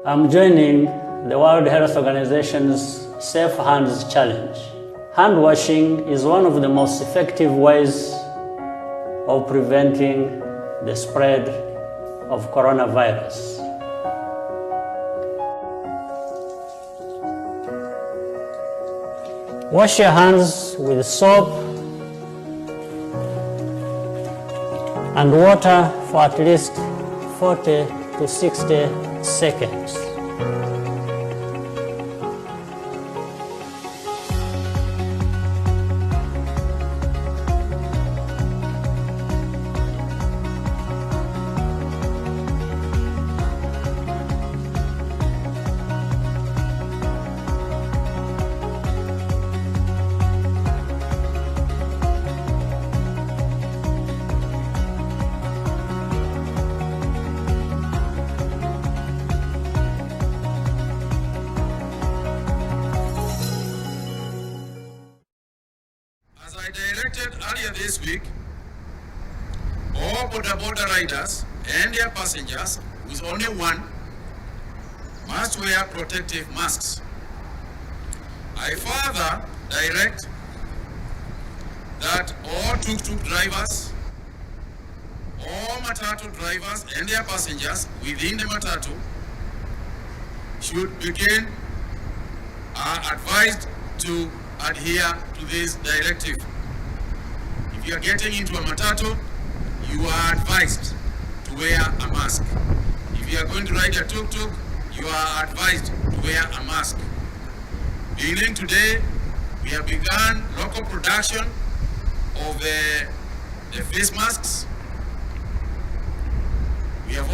I'm joining the World Health Organization's Safe Hands Challenge. Hand washing is one of the most effective ways of preventing the spread of coronavirus. Wash your hands with soap and water for at least 40 to 60 seconds. As I directed earlier this week, all border riders and their passengers, with only one, must wear protective masks. I further direct that all tuk-tuk drivers, all matatu drivers and their passengers within the matatu are advised to adhere to this directive. If you are getting into a matatu, you are advised to wear a mask. If you are going to ride a tuk-tuk, you are advised to wear a mask. Beginning today, we have begun local production of the face masks. We are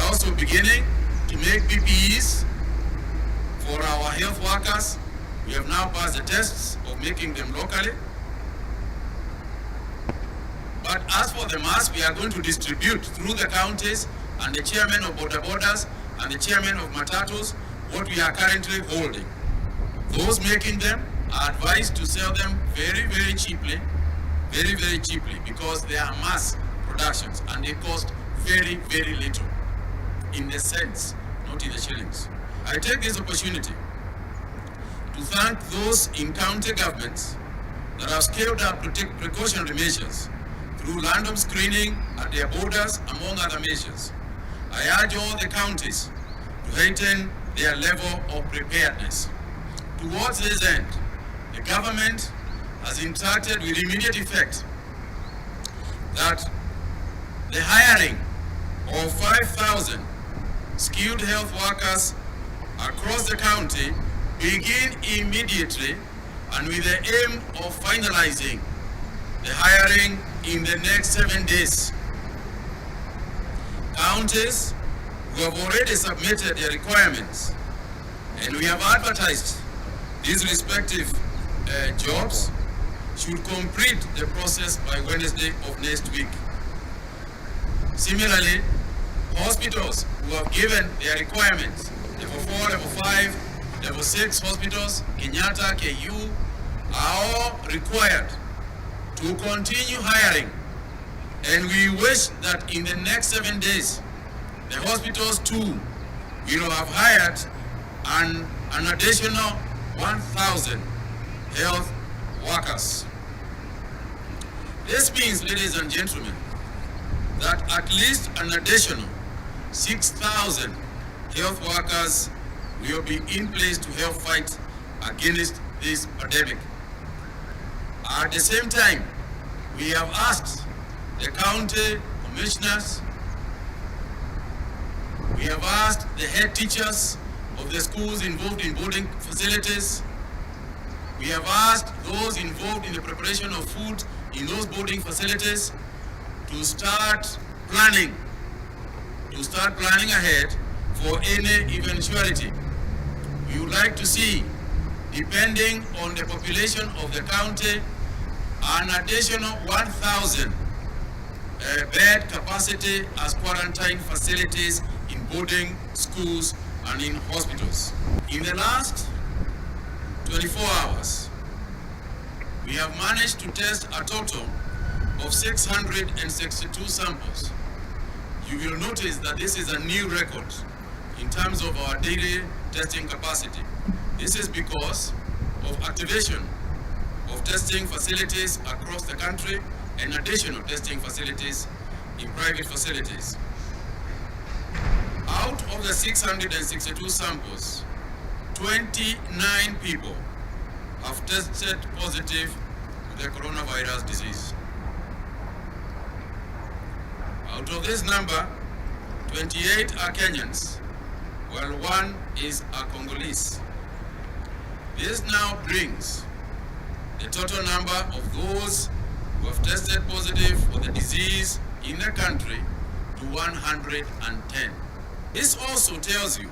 also beginning to make PPEs for our health workers. We have now passed the tests of making them locally. But as for the masks, we are going to distribute through the counties and the chairman of borders and the chairman of matatus what we are currently holding. Those making them are advised to sell them very, very cheaply, because they are mass productions and they cost very, very little in the cents, not in the shillings. I take this opportunity to thank those in county governments that have scaled up precautionary measures through random screening at their borders, among other measures. I urge all the counties to heighten their level of preparedness. Towards this end, the government has instructed with immediate effect that the hiring of 5,000 skilled health workers across the county begin immediately and with the aim of finalizing the hiring in the next 7 days. Counties who have already submitted their requirements and we have advertised these respective jobs should complete the process by Wednesday of next week. Similarly, hospitals who have given their requirements, level 4, level 5, level 6 hospitals, Kenyatta, KU, are all required to continue hiring. And we wish that in the next 7 days, the hospitals too will have hired an additional 1,000 health workers. This means, ladies and gentlemen, that at least an additional 6,000 health workers will be in place to help fight against this pandemic. At the same time, we have asked the county commissioners, we have asked the head teachers of the schools involved in boarding facilities, we have asked those involved in the preparation of food in those boarding facilities to start planning ahead for any eventuality. We would like to see, depending on the population of the county, an additional 1,000 bed capacity as quarantine facilities in boarding schools and in hospitals. In the last 24 hours, we have managed to test a total of 662 samples. You will notice that this is a new record in terms of our daily testing capacity. This is because of activation of testing facilities across the country and additional testing facilities in private facilities. Out of the 662 samples, 29 people have tested positive to the coronavirus disease. Out of this number, 28 are Kenyans, while one is a Congolese. This now brings the total number of those who have tested positive for the disease in the country to 110. This also tells you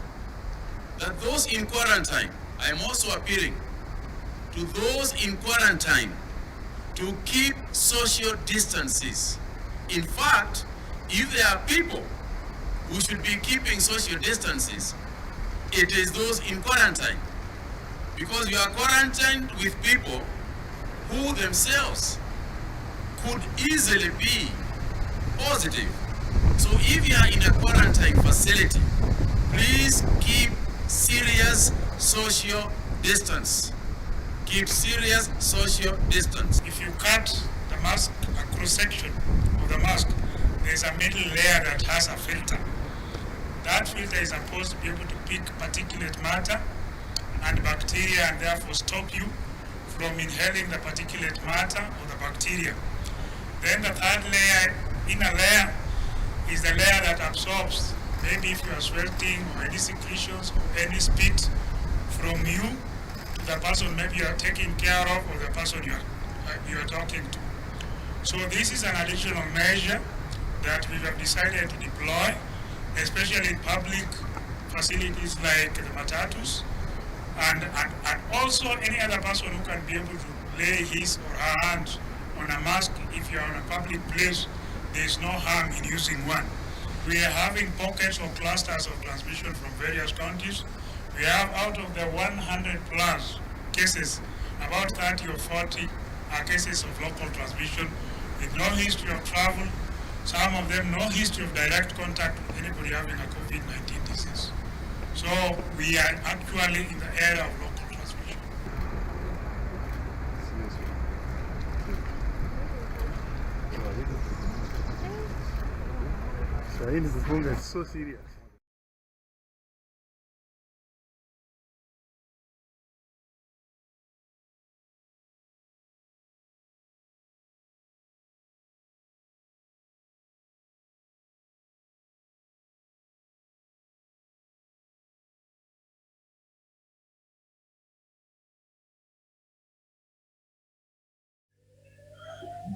that those in quarantine, I am also appealing to those in quarantine to keep social distances. In fact, if there are people who should be keeping social distances, it is those in quarantine. Because you are quarantined with people who themselves could easily be positive. So if you are in a quarantine facility, please keep serious social distance. Keep serious social distance. If you cut the mask, a cross-section of the mask, there's a middle layer that has a filter. That filter is supposed to be able to pick particulate matter and bacteria and therefore stop you from inhaling the particulate matter or the bacteria. Then the third layer, inner layer, is the layer that absorbs, maybe if you are sweating or any secretions or any spit from you to the person maybe you are taking care of or the person you are talking to. So this is an additional measure that we have decided to deploy, especially in public facilities like the matatus, and also any other person who can be able to lay his or her hand on a mask. If you are in a public place, there is no harm in using one. We are having pockets or clusters of transmission from various counties. We have, out of the 100 plus cases, about 30 or 40 are cases of local transmission with no history of travel, some of them no history of direct contact with anybody having a COVID-19 disease. So we are actually in the area of local transmission. It's so serious.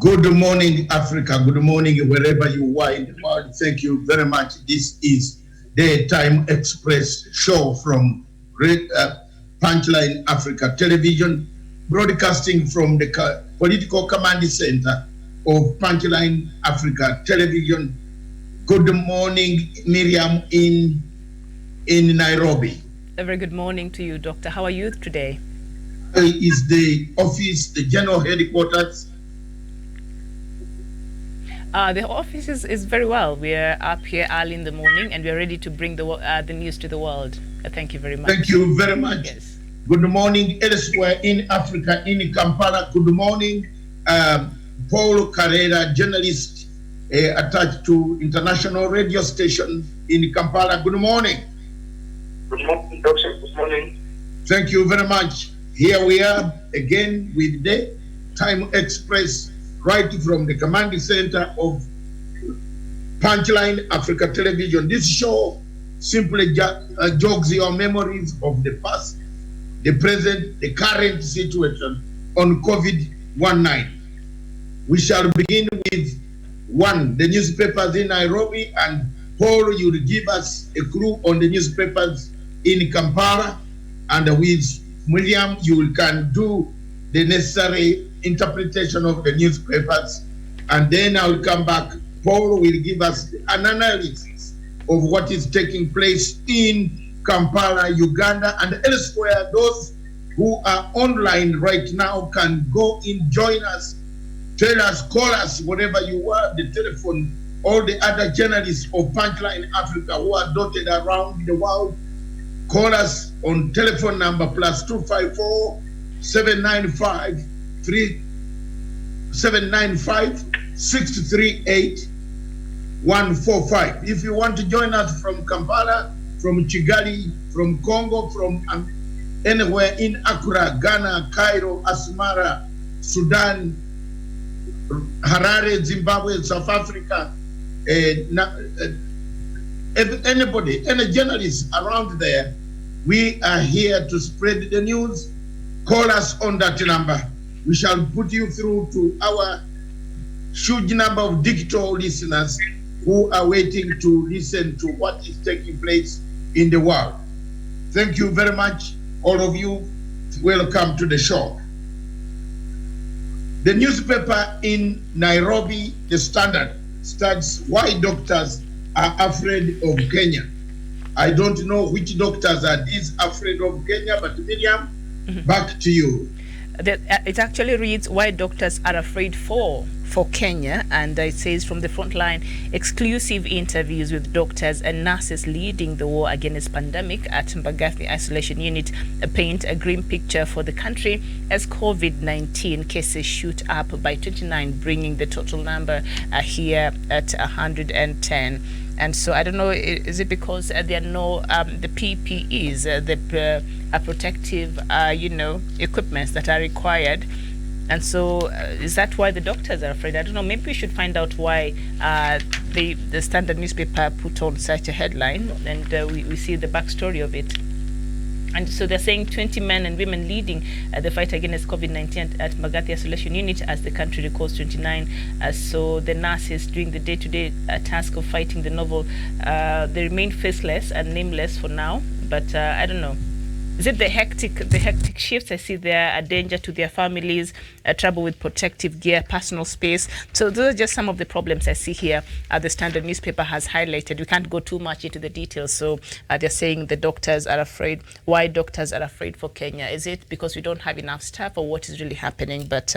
Good morning, Africa. Good morning, wherever you are in the world. Thank you very much. This is the Time Express show from Punchline Africa Television, broadcasting from the Political Command Center of Punchline Africa Television. Good morning, Miriam in Nairobi. A very good morning to you, Doctor. How are you today? Is the office, the general headquarters? The office is very well. We are up here early in the morning and we are ready to bring the news to the world. Thank you very much. Thank you very much. Yes. Good morning elsewhere in Africa, in Kampala. Good morning, Paul Carrera, journalist attached to international radio station in Kampala. Good morning. Good morning, Doctor. Good morning. Thank you very much. Here we are again with the Time Express, right from the command center of Punchline Africa Television. This show simply jogs your memories of the past, the present, the current situation on COVID-19. We shall begin with the newspapers in Nairobi, and Paul, you will give us a clue on the newspapers in Kampala, and with William, you can do the necessary interpretation of the newspapers, and then I'll come back. Paul will give us an analysis of what is taking place in Kampala, Uganda, and elsewhere. Those who are online right now can go in, join us, tell us, call us, whatever you want. The telephone all the other journalists of Punchline Africa who are dotted around the world, call us on telephone number +254 795 638 145. If you want to join us from Kampala, from Kigali, from Congo, from anywhere in Accra, Ghana, Cairo, Asmara, Sudan, Harare, Zimbabwe, South Africa, anybody, any journalist around there, we are here to spread the news. Call us on that number. We shall put you through to our huge number of digital listeners who are waiting to listen to what is taking place in the world. Thank you very much, all of you. Welcome to the show. The newspaper in Nairobi, The Standard, starts why doctors are afraid of Kenya. I don't know which doctors are these afraid of Kenya, but Miriam, back to you. It actually reads why doctors are afraid for Kenya, and it says from the front line, exclusive interviews with doctors and nurses leading the war against pandemic at Mbagathi Isolation Unit paint a grim picture for the country as COVID-19 cases shoot up by 29, bringing the total number here at 110. And so I don't know, is it because there are no the PPEs, the protective equipments that are required? And so is that why the doctors are afraid? I don't know, maybe we should find out why the Standard newspaper put on such a headline, and we see the backstory of it. And so they're saying 20 men and women leading the fight against COVID-19 at Mbagathi Isolation Unit as the country records 29. So the nurses doing the day-to-day task of fighting the novel, they remain faceless and nameless for now. But I don't know. Is it the hectic shifts? I see there a danger to their families, trouble with protective gear, personal space. So those are just some of the problems I see here. The Standard newspaper has highlighted. We can't go too much into the details. So they're saying the doctors are afraid. Why doctors are afraid for Kenya? Is it because we don't have enough staff, or what is really happening? But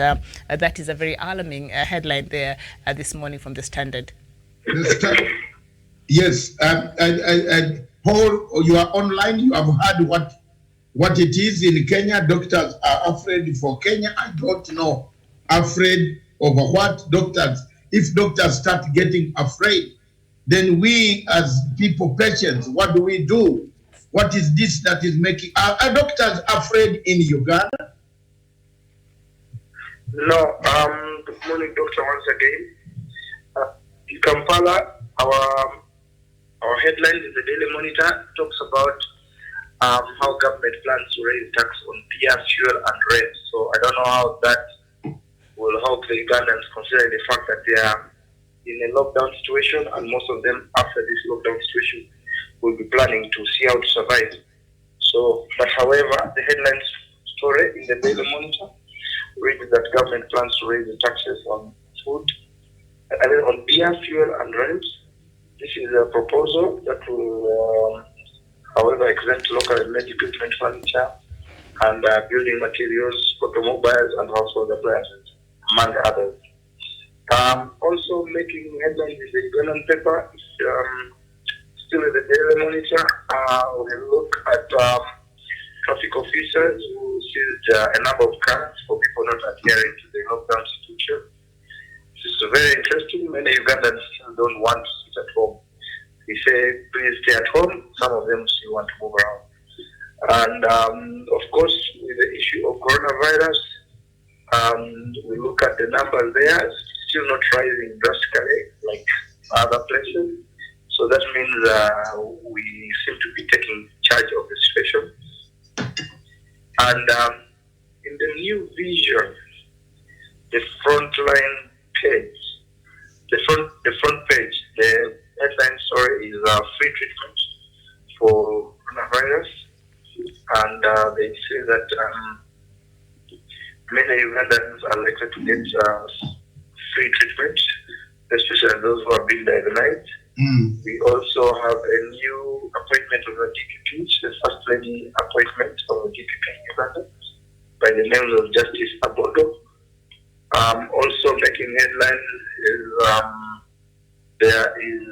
that is a very alarming headline there this morning from the Standard. Yes, Paul, you are online. You have heard what it is in Kenya. Doctors are afraid for Kenya. I don't know. Afraid of what? Doctors. If doctors start getting afraid, then we as people, patients, what do we do? What is this that is making... Are doctors afraid in Uganda? No. Good morning, Doctor, once again. In Kampala, our headline in the Daily Monitor talks about how government plans to raise tax on beer, fuel, and rent. So I don't know how that will help the Ugandans, considering the fact that they are in a lockdown situation, and most of them after this lockdown situation will be planning to see how to survive. So, but however, the headline story in the Daily Monitor reads that government plans to raise the taxes on food, on beer, fuel, and rent. This is a proposal that will however, exempt local made equipment, furniture, and building materials, automobiles, and household appliances, among others. Also making headlines in the Ugandan paper, still in the Daily Monitor, we look at traffic officers who seized a number of cars for people not adhering to the lockdown situation. This is very interesting. Many Ugandans still don't want to sit at home. We say, please stay at home. Some of them still want to move around. And of course, with the issue of coronavirus, we look at the numbers there, still not rising drastically like other places. So that means we seem to be taking charge of the situation. And in the new vision, the frontline page, the front page, the headline story is free treatment for coronavirus, and they say that many Ugandans are likely to get free treatment, especially those who are being diagnosed. We also have a new appointment of a DPP, the First Lady appointment of a DPP in Uganda by the name of Justice Abodo. Also making headlines is there is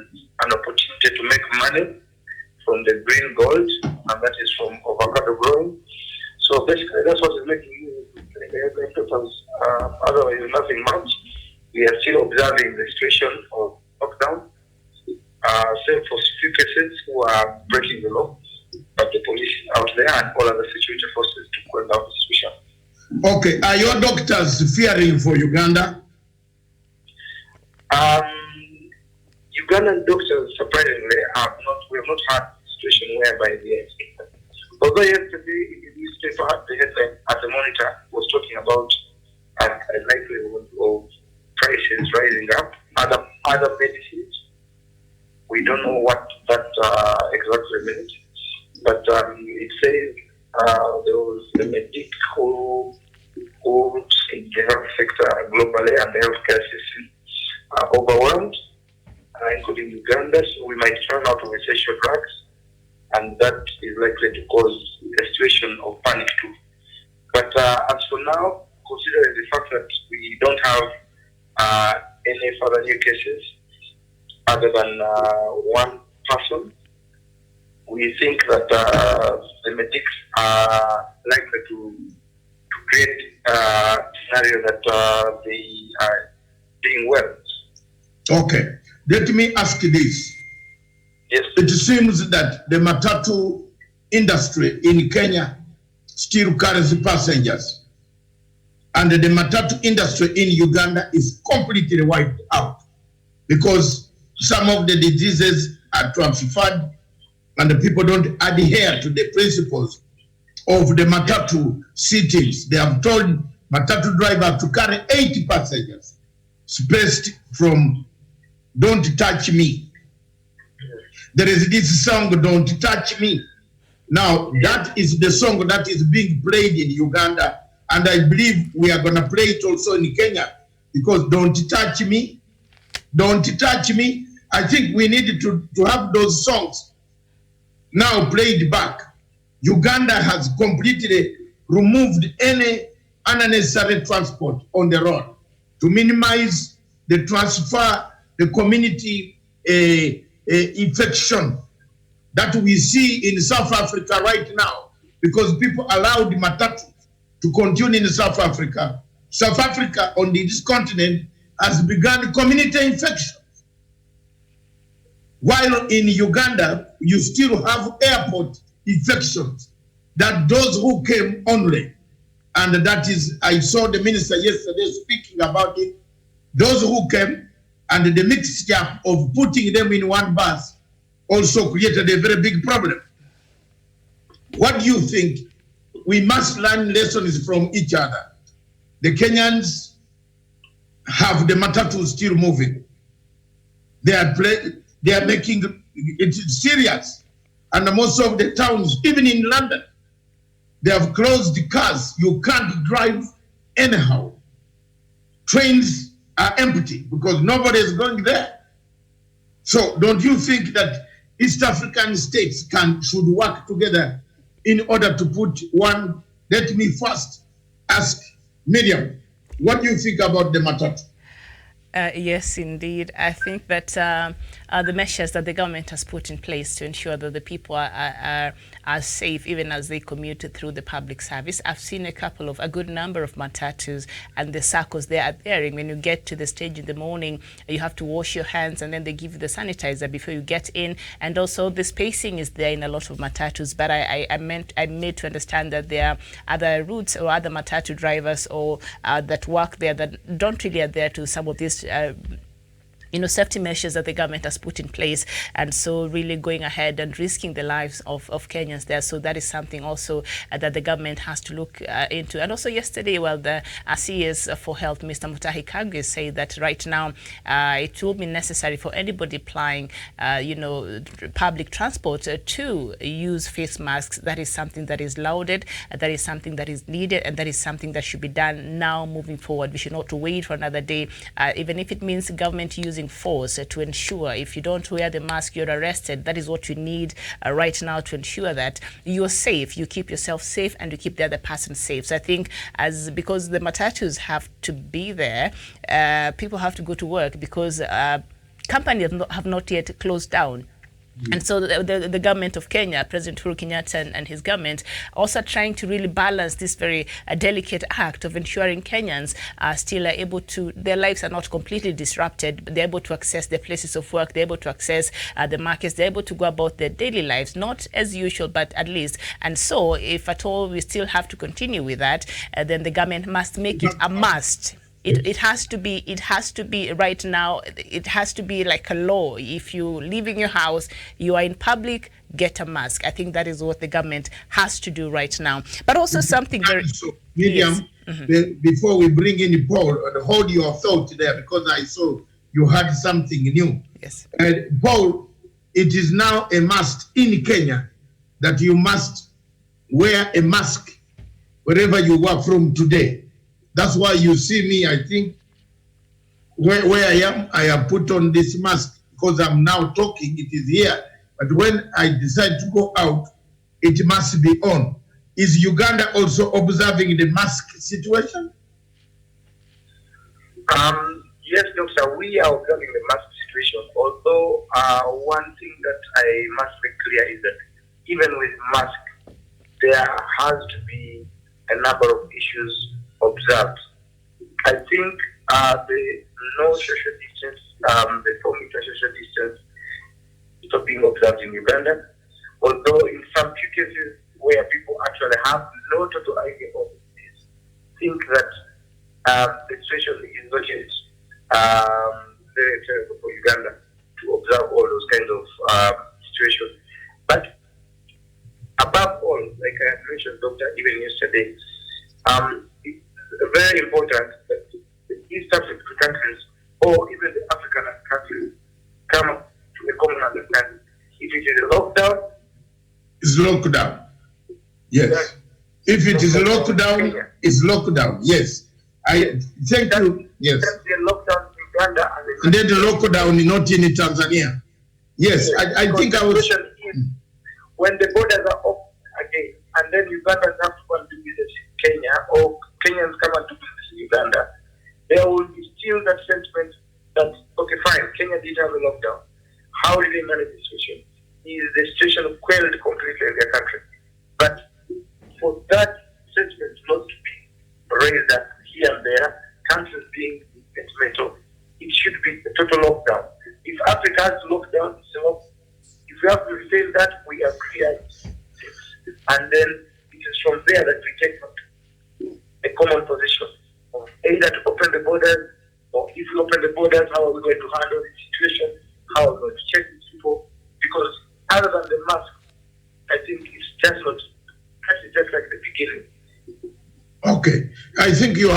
an opportunity to make money from the green gold, and that is from avocado growing. So basically, that's what is making otherwise nothing much. We are still observing the situation of lockdown, same for few cases who are breaking the law, but the police out there and all other security forces to cool down the situation. Okay, are your doctors fearing for Uganda? Ugandan doctors, surprisingly, we have not had a situation whereby they although yesterday in the newspaper, the headline at the Monitor was talking about a likelihood of prices rising up, other medicines. We don't know what that exactly means, but it says there was a medic who in the health sector globally and the healthcare system are overwhelmed, including Uganda, so we might run out of essential drugs, and that is likely to cause a situation of panic too. But as for now, considering the fact that we don't have any further new cases other than one person, we think that the medics are likely to create a scenario that they are doing well. Okay, let me ask this. Yes. It seems that the matatu industry in Kenya still carries passengers, and the matatu industry in Uganda is completely wiped out because some of the diseases are transferred and the people don't adhere to the principles of the matatu sittings. They have told matatu driver to carry 80 passengers, spaced from "Don't Touch Me." There is this song, "Don't Touch Me." Now, that is the song that is being played in Uganda, and I believe we are going to play it also in Kenya, because "Don't Touch Me, Don't Touch Me." I think we need to have those songs now played back. Uganda has completely removed any unnecessary transport on the road to minimize the transfer, the community infection that we see in South Africa right now, because people allowed matatu to continue in South Africa. South Africa on this continent has begun community infection. While in Uganda, you still have airport infections, that those who came only, and that is, I saw the minister yesterday speaking about it, those who came, and the mixture of putting them in one bus also created a very big problem. What do you think? We must learn lessons from each other. The Kenyans have the matatu still moving. They are making it serious. And most of the towns, even in London, they have closed the cars. You can't drive anyhow. Trains are empty because nobody is going there. So don't you think that East African states should work together in order to put one? Let me first ask Miriam, what do you think about the matatu? Yes, indeed. I think that the measures that the government has put in place to ensure that the people are safe even as they commute through the public service. I've seen a good number of matatus, and the circles they are bearing. When you get to the stage in the morning, you have to wash your hands, and then they give you the sanitizer before you get in. And also the spacing is there in a lot of matatus. But I made to understand that there are other routes or other matatu drivers or that work there that don't really adhere to some of these safety measures that the government has put in place, and so really going ahead and risking the lives of Kenyans there. So that is something also that the government has to look into. And also yesterday, the CS for Health, Mr. Mutahi Kagwe, said that right now it will be necessary for anybody applying, public transport to use face masks. That is something that is lauded, that is something that is needed, and that is something that should be done now moving forward. We should not wait for another day, even if it means government using force to ensure if you don't wear the mask, you're arrested. That is what you need right now to ensure that you're safe, you keep yourself safe, and you keep the other person safe. So I think because the matatus have to be there, people have to go to work because companies have not yet closed down. And so the government of Kenya, President Uhuru Kenyatta and his government, also trying to really balance this very delicate act of ensuring Kenyans are still able to, their lives are not completely disrupted, but they're able to access their places of work, they're able to access the markets, they're able to go about their daily lives, not as usual, but at least. And so if at all we still have to continue with that, then the government must make it a must. It has to be right now. It has to be like a law. If you live in your house, you are in public, get a mask. I think that is what the government has to do right now. But also something very... So, Miriam, before we bring in Paul, hold your thought there, because I saw you had something new. Yes. Paul, it is now a must in Kenya that you must wear a mask wherever you work from today. That's why you see me, I think, where I am, I have put on this mask because I'm now talking, it is here. But when I decide to go out, it must be on. Is Uganda also observing the mask situation? Yes, Doctor, we are observing the mask situation. Although one thing that I must make clear is that even with mask, there has to be a number of issues observed. I think the no social distance, the 4 meter social distance is not being observed in Uganda. Although in some few cases where people actually have no total idea of this, think that the situation is not yet very terrible for Uganda to observe all those kinds of situations. But above all, like I had mentioned, Doctor, even yesterday, it's very important that the East African countries or even the African countries come to a common understanding. If it is a lockdown, it's lockdown. Yes. If it is a lockdown, it's lockdown. Yes. I thank you. Yes. That's the lockdown in Uganda and then the lockdown not in Tanzania. Yes. I think I was. When the borders are open again, and then Ugandans have to go and do business in Kenya, or Kenyans come and do business in Uganda, there will be still that sentiment that, okay, fine, Kenya did have a lockdown. How did they manage the situation? Is the situation quelled completely in their country? But for that sentiment not to be raised up here and there, countries being instrumental, it should be a total lockdown. If Africa has lockdown, so if we have to retain that, we are clear. And then it is from there that we take a common position of either to open the borders, or if we open the borders, how are we going to handle the situation? How are we going to check these people? Because other than the mask, I think it's just not. That's just like the beginning. Okay, I think you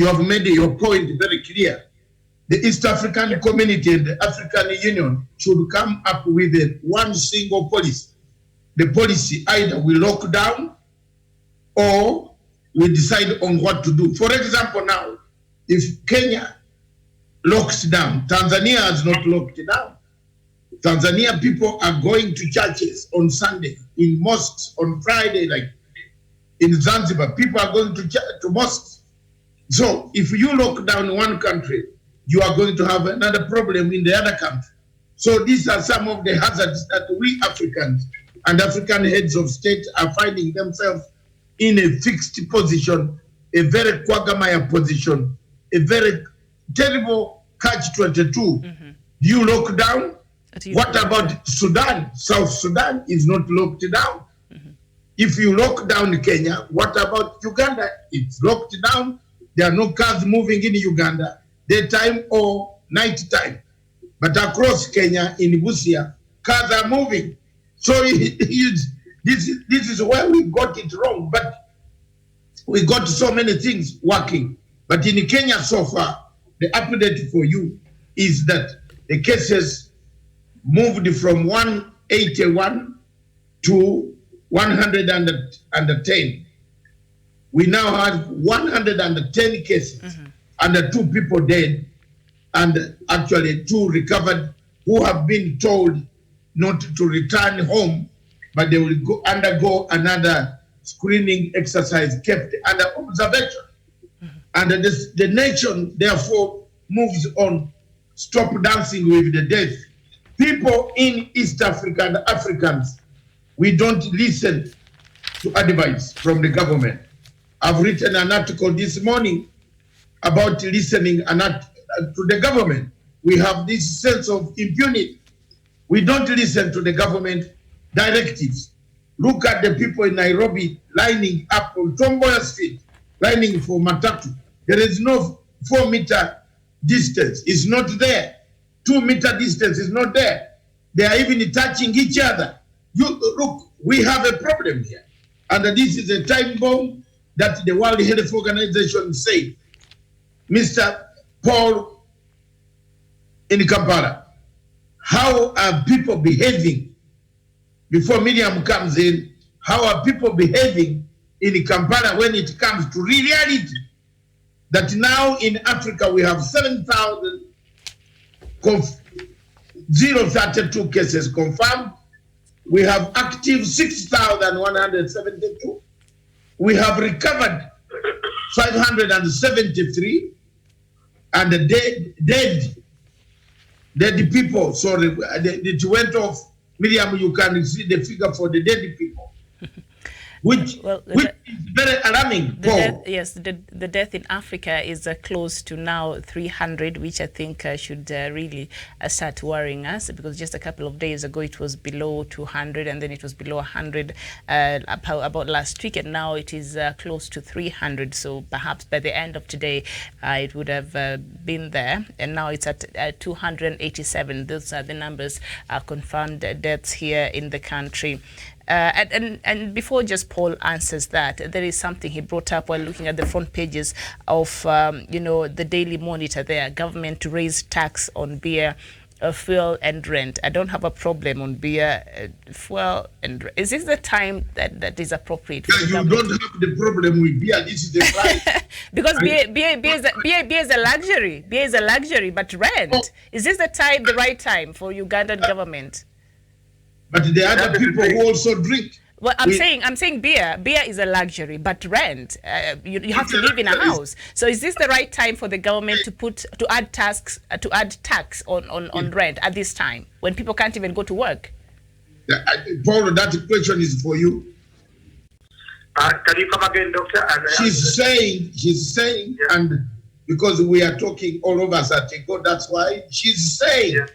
have made your point very clear. The East African community and the African Union should come up with one single policy. The policy either we lock down or we decide on what to do. For example, now, if Kenya locks down, Tanzania has not locked down. Tanzania people are going to churches on Sunday, in mosques on Friday, like in Zanzibar, people are going to mosques. So if you lock down one country, you are going to have another problem in the other country. So these are some of the hazards that we Africans and African heads of state are finding themselves in a fixed position, a very quagmire position, a very terrible catch-22. Do you lock down? What about Sudan? South Sudan is not locked down. If you lock down Kenya, what about Uganda? It's locked down. There are no cars moving in Uganda, daytime or nighttime. But across Kenya, in Busia, cars are moving. So this is where we got it wrong. But we got so many things working. But in Kenya so far, the update for you is that the cases moved from 181 to 110. We now have 110 cases and 2 people dead, and actually 2 recovered who have been told not to return home, but they will undergo another screening exercise kept under observation. And the nation therefore moves on stop dancing with the death. People in East Africa and Africans, we don't listen to advice from the government. I've written an article this morning about listening to the government. We have this sense of impunity. We don't listen to the government directives. Look at the people in Nairobi lining up on Tomboya Street, lining for Matatu. There is no 4-meter distance. It's not there. 2-meter distance is not there. They are even touching each other. Look, we have a problem here. And this is a time bomb that the World Health Organization said. Mr. Paul in Kampala, how are people behaving? Before Miriam comes in, how are people behaving in Kampala when it comes to reality? That now in Africa we have 7,032 cases confirmed. We have active 6,172. We have recovered 573, and the dead people. Sorry, it went off. Miriam, you can see the figure for the dead people, which is very alarming. The death in Africa is close to now 300, which I think should really start worrying us, because just a couple of days ago it was below 200, and then it was below 100 about last week, and now it is close to 300. So perhaps by the end of today it would have been there, and now it's at 287. Those are the numbers, confirmed deaths here in the country. And before just Paul answers that, there is something he brought up while looking at the front pages of the Daily Monitor there. Government to raise tax on beer, fuel and rent. I don't have a problem on beer, fuel and rent. Is this the time that is appropriate? Yeah, you don't have the problem with beer. This is the price. Because beer is a luxury. Beer is a luxury, but rent, is this the right time for Ugandan government? But there are other people who also drink. Well, I'm saying beer is a luxury, but rent, you have to live in a house. So is this the right time for the government to add tax on rent at this time when people can't even go to work? Paul, that question is for you. Can you come again, Doctor? She's saying, yeah. And because we are talking all over Satiko, that's why she's saying. Yeah.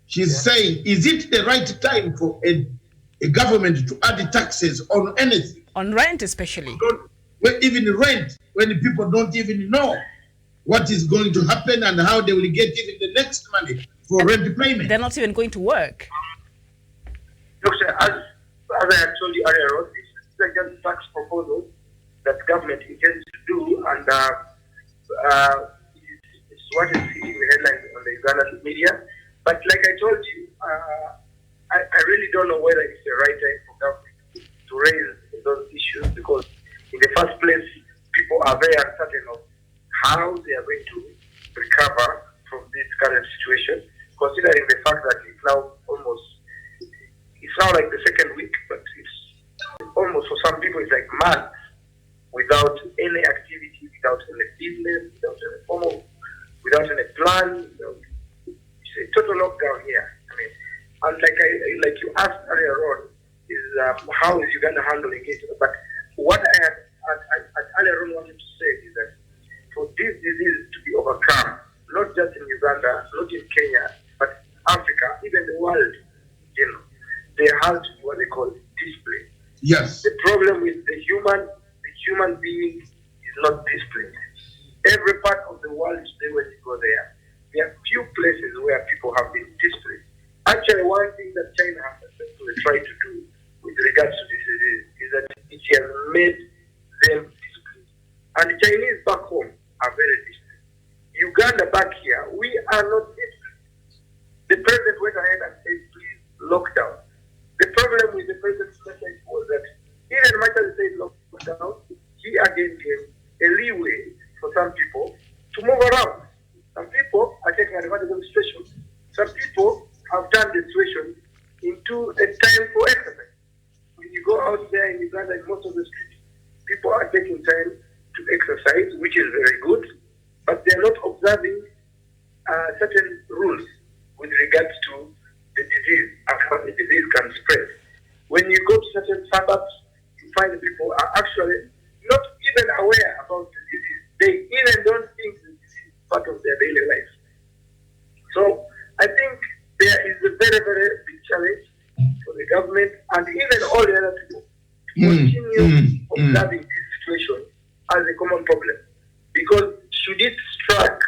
She's saying, is it the right time for a government to add taxes on anything? On rent especially. Even rent, when people don't even know what is going to happen and how they will get even the next money for rent payment. They're not even going to work. Doctor, as I had told you earlier on, this is just tax proposal that government intends to do, and it's what is hitting the headlines on the Ugandan media. But like I told you, I really don't know whether it's the right time for government to raise those issues, because in the first place, people are very uncertain of how they are going to recover from this current situation, considering the fact that it's now like the second week, but it's almost, for some people, it's like months without any activity, without any business, without any plan, it's a total lockdown here. I mean, and like you asked earlier on, is how is Uganda handling it? But what I earlier on wanted to say is that for this disease to be overcome, not just in Uganda, not in Kenya, but Africa, even the world, there has to be what they call discipline. Yes. The problem with the human being is not disciplined. Every part of the world today, when you go there are few places where people have been disciplined. Actually, one thing that China has successfully tried to do with regards to this disease is that it has made them disciplined. And the Chinese back home are very disciplined. Uganda back here, we are not disciplined. The president went ahead and said, please, lockdown. The problem with the president's message was that even much as he said lockdown, he again gave a leeway for some people to move around. Some people are taking advantage of the situation. Some people have turned the situation into a time for exercise. When you go out there in Uganda, in most of the streets, people are taking time to exercise, which is very good, but they're not observing certain rules with regards to the disease and how the disease can spread. When you go to certain suburbs, you find people are actually not even aware about the disease. They even don't think the disease is part of their daily life. So I think there is a very, very big challenge for the government and even all the other people to continue observing this situation as a common problem. Because should it strike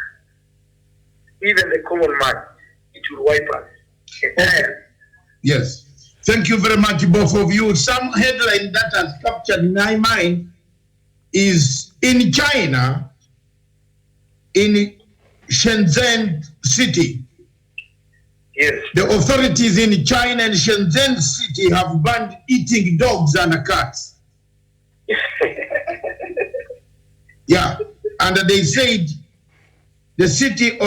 even the common man, it will wipe us entirely. Yes. Thank you very much, both of you. Some headline that has captured my mind is in China, in Shenzhen city. Yes. The authorities in China and Shenzhen city have banned eating dogs and cats. Yeah, and they said the city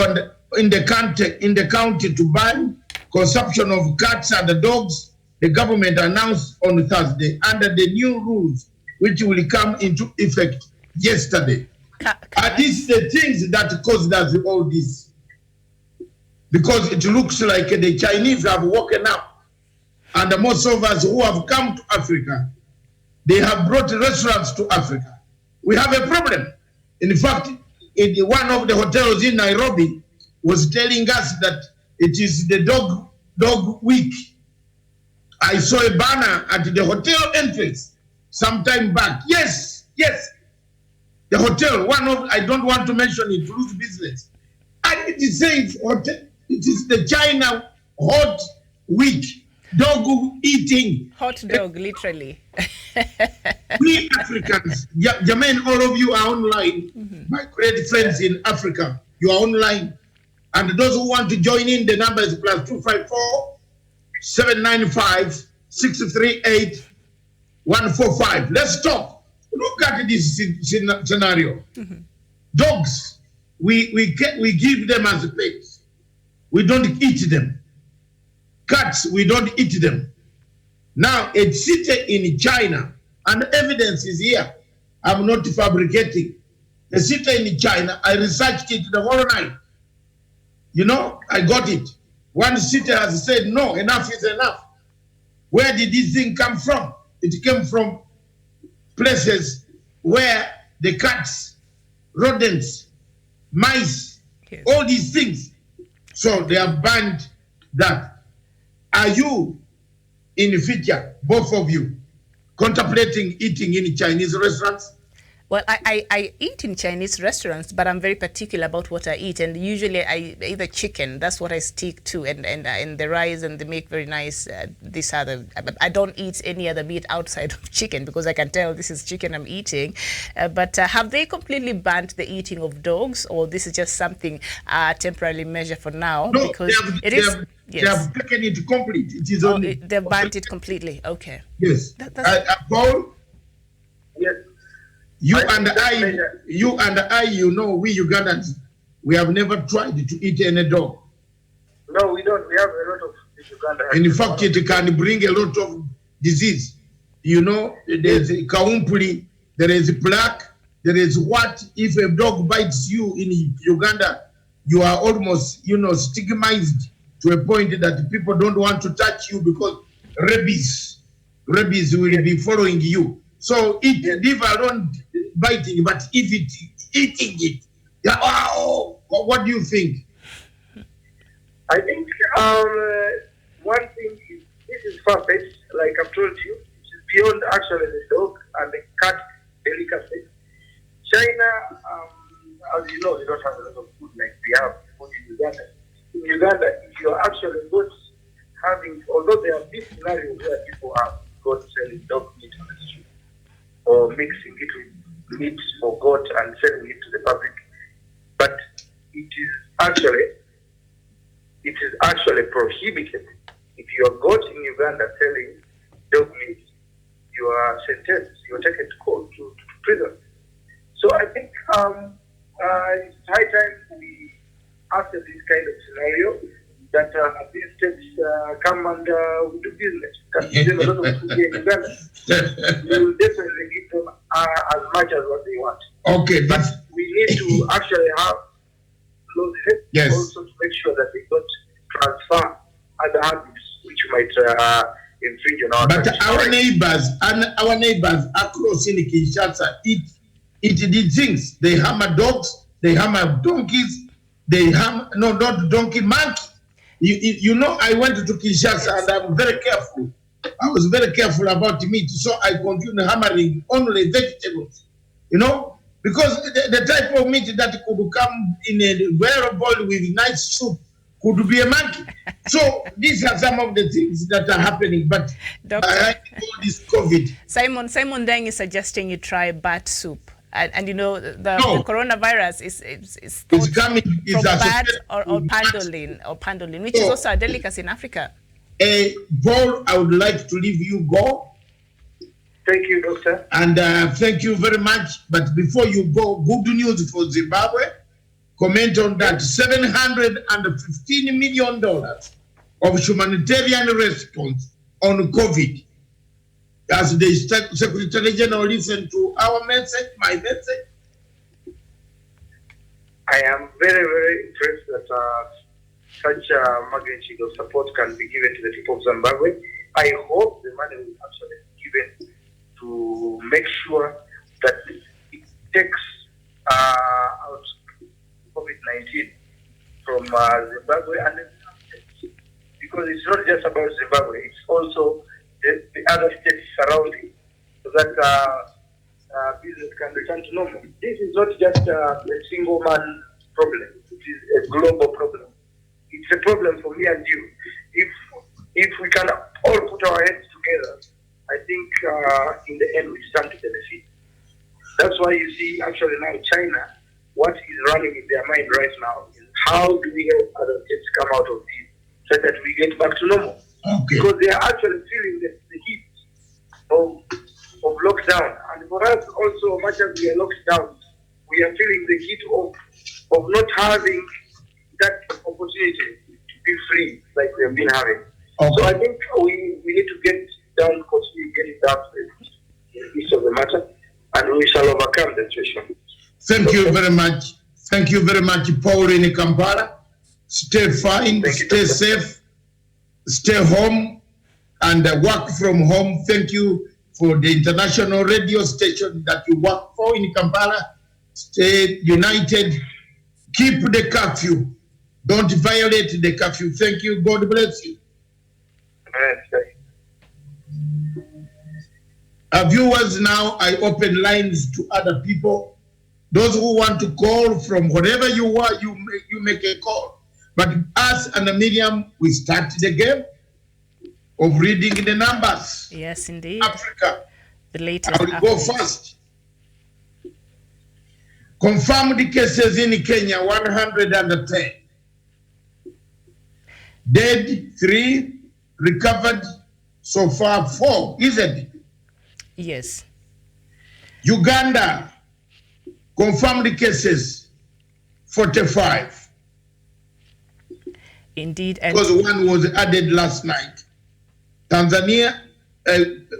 in the county to ban consumption of cats and dogs. The government announced on Thursday under the new rules, which will come into effect yesterday. Are these the things that caused us all this? Because it looks like the Chinese have woken up, and most of us who have come to Africa, they have brought restaurants to Africa. We have a problem. In fact, one of the hotels in Nairobi was telling us that it is the dog week. I saw a banner at the hotel entrance some time back. Yes. The hotel, I don't want to mention it to lose business. And it says, it is the China hot week, dog eating. Hot dog, literally. We Africans, Jermaine, all of you are online. My great friends in Africa, you are online. And those who want to join in, the number is +254 795 638 145. Let's talk. Look at this scenario. Dogs, we give them as pets. We don't eat them. Cats, we don't eat them. Now, a city in China, and evidence is here. I'm not fabricating. A city in China, I researched it the whole night. You know, I got it. One city has said, no, enough is enough. Where did this thing come from? It came from places where the cats, rodents, mice, all these things. So they have banned that. Are you, in the future, both of you, contemplating eating in Chinese restaurants? Well, I eat in Chinese restaurants, but I'm very particular about what I eat, and usually I eat chicken. That's what I stick to, and the rice, and they make very nice. This other, I don't eat any other meat outside of chicken because I can tell this is chicken I'm eating. But have they completely banned the eating of dogs, or this is just something temporarily measured for now? No, because they have taken it complete. It is only they've banned it completely. Okay. Yes. Paul. Yes. You and I, you know, we Ugandans, we have never tried to eat any dog. No, we don't. We have a lot of Uganda. In fact, it can bring a lot of disease. You know, there's kaumpuli, there is plaque, there is what if a dog bites you in Uganda, you are almost, stigmatized to a point that people don't want to touch you because rabies will be following you. So leave alone biting, but if eating it, what do you think? I think one thing is, this is far-fetched, like I've told you, it is beyond actually the dog and the cat delicacy. China, as you know, they don't have a lot of food like we have food in Uganda. In Uganda, if you're actually not having, although there are big scenarios where people are got selling dog meat on the street, or mixing it with meat for goat and selling it to the public. But it is actually prohibited. If you are caught in Uganda selling dog meat, you are sentenced, you are taken to court, to prison. So I think it's high time we, after this kind of scenario, that at this stage come and we do business. Because there's a lot of food here in Uganda. We will definitely give them as much as what they want. Okay, but we need to actually have closeness, Yes. also to make sure that they don't transfer other habits which might infringe on our But country. our neighbors across in Kinshasa, it did things. They hammer dogs, they hammer donkeys, they hammer, no, not donkey, monkey. You know, I went to Kinshasa and I'm very careful. I was very careful about meat, so I continued hammering only vegetables. You know, because the type of meat that could come in a wearable with nice soup could be a monkey. So these are some of the things that are happening. But I all this COVID. Simon Deng is suggesting you try bat soup. And you know, the coronavirus is thought coming, from bat or pandolin, which is also a delicacy in Africa. Paul, I would like to leave you go. Thank you, Doctor. And thank you very much. But before you go, good news for Zimbabwe. Comment on that. $715 million of humanitarian response on COVID. As the Secretary General listened to our message, my message. I am very, very impressed that such a magnitude of support can be given to the people of Zimbabwe. I hope the money will actually be given to make sure that it takes out COVID-19 from Zimbabwe, and because it's not just about Zimbabwe, it's also the other states surrounding, so that business can return to normal. This is not just a single man problem, it is a global problem. It's a problem for me and you. If we can all put our heads together, I think in the end we stand to benefit. That's why you see actually now China, what is running in their mind right now is how do we help other states come out of this so that we get back to normal. Okay. Because they are actually feeling the heat of lockdown. And for us also, much as we are locked down, we are feeling the heat of not having that opportunity to be free like we have been having. Okay. So I think we need to get down, continue getting down to the piece of the matter, and we shall overcome the situation. Thank you very much. Thank you very much, Paul in Kampala. Stay fine, stay safe, stay home, and work from home. Thank you for the international radio station that you work for in Kampala. Stay united. Keep the curfew. Don't violate the curfew. Thank you. God bless you. Viewers, now I open lines to other people. Those who want to call from wherever you are, you make a call. But us and Miriam, we start the game of reading the numbers. Yes, indeed. Africa. The latest. I will go first. Confirmed cases in Kenya, 110. Dead, 3. Recovered so far, 4. Isn't it? Yes. Uganda, confirmed cases, 45. Indeed. Because one was added last night. Tanzania,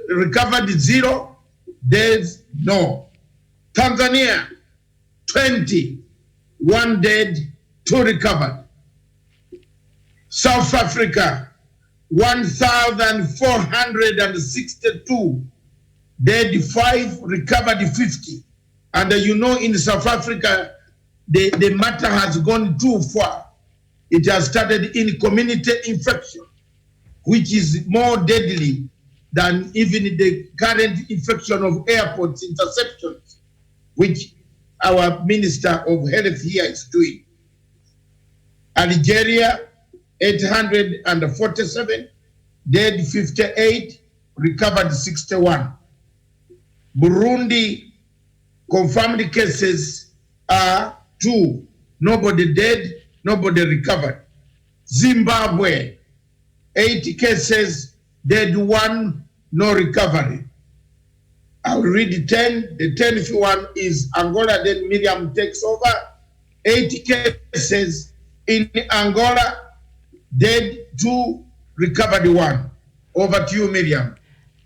recovered 0. Deaths, no. Tanzania, 20. 1 dead, 2 recovered. South Africa, 1,462. Dead 5, recovered 50. And you know, in South Africa, the matter has gone too far. It has started in community infection, which is more deadly than even the current infection of airports interceptions, which our Minister of Health here is doing. Algeria, 847, dead 58, recovered 61. Burundi, confirmed cases are 2. Nobody dead, nobody recovered. Zimbabwe, 80 cases, dead 1, no recovery. I'll read 10. The 10th one is Angola, then Miriam takes over. 80 cases in Angola, dead 2, recovered 1. Over to you, Miriam.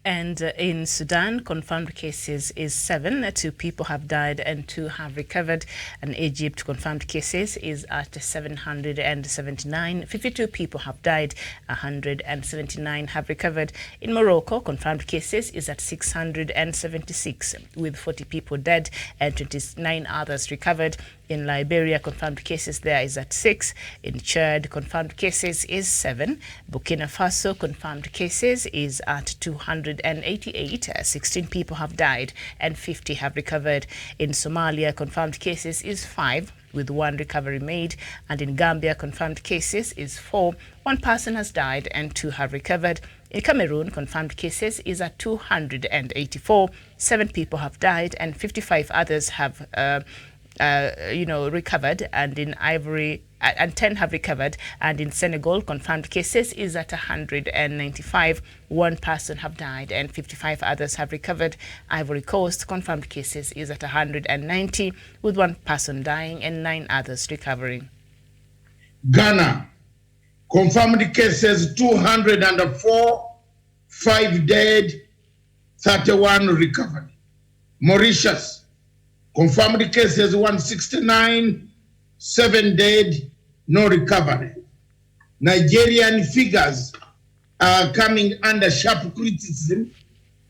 And in Sudan, confirmed cases is 7. 2 people have died and 2 have recovered. And Egypt, confirmed cases is at 779. 52 people have died. 179 have recovered. In Morocco, confirmed cases is at 676, with 40 people dead and 29 others recovered. In Liberia, confirmed cases there is at 6. In Chad, confirmed cases is 7. Burkina Faso, confirmed cases is at 288. 16 people have died and 50 have recovered. In Somalia, confirmed cases is 5, with 1 recovery made. And in Gambia, confirmed cases is 4. 1 person has died and 2 have recovered. In Cameroon, confirmed cases is at 284. 7 people have died and 55 others have recovered, and in Ivory and 10 have recovered. And in Senegal, confirmed cases is at 195. 1 person have died and 55 others have recovered. Ivory Coast, confirmed cases is at 190, with 1 person dying and 9 others recovering. Ghana, confirmed cases 204, 5 dead, 31 recovered. Mauritius, confirmed cases 169, 7 dead, no recovery. Nigerian figures are coming under sharp criticism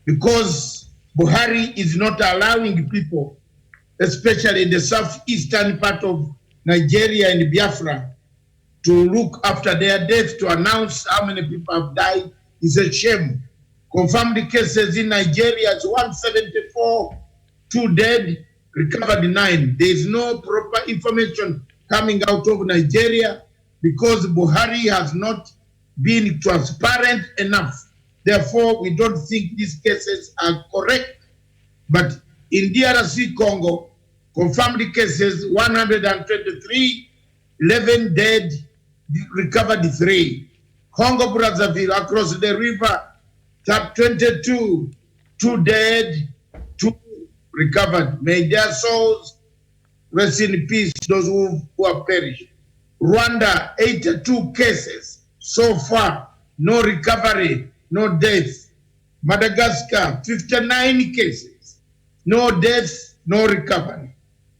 because Buhari is not allowing people, especially in the southeastern part of Nigeria and Biafra, to look after their death, to announce how many people have died. Is a shame. Confirmed cases in Nigeria is 174, 2 dead, recovered 9. There is no proper information coming out of Nigeria because Buhari has not been transparent enough. Therefore, we don't think these cases are correct. But in DRC Congo, confirmed cases 123, 11 dead, recovered 3. Congo Brazzaville across the river, top 22, 2 dead, 2 recovered. May their souls rest in peace, those who have perished. Rwanda, 82 cases so far, no recovery, no death. Madagascar, 59 cases, no death, no recovery.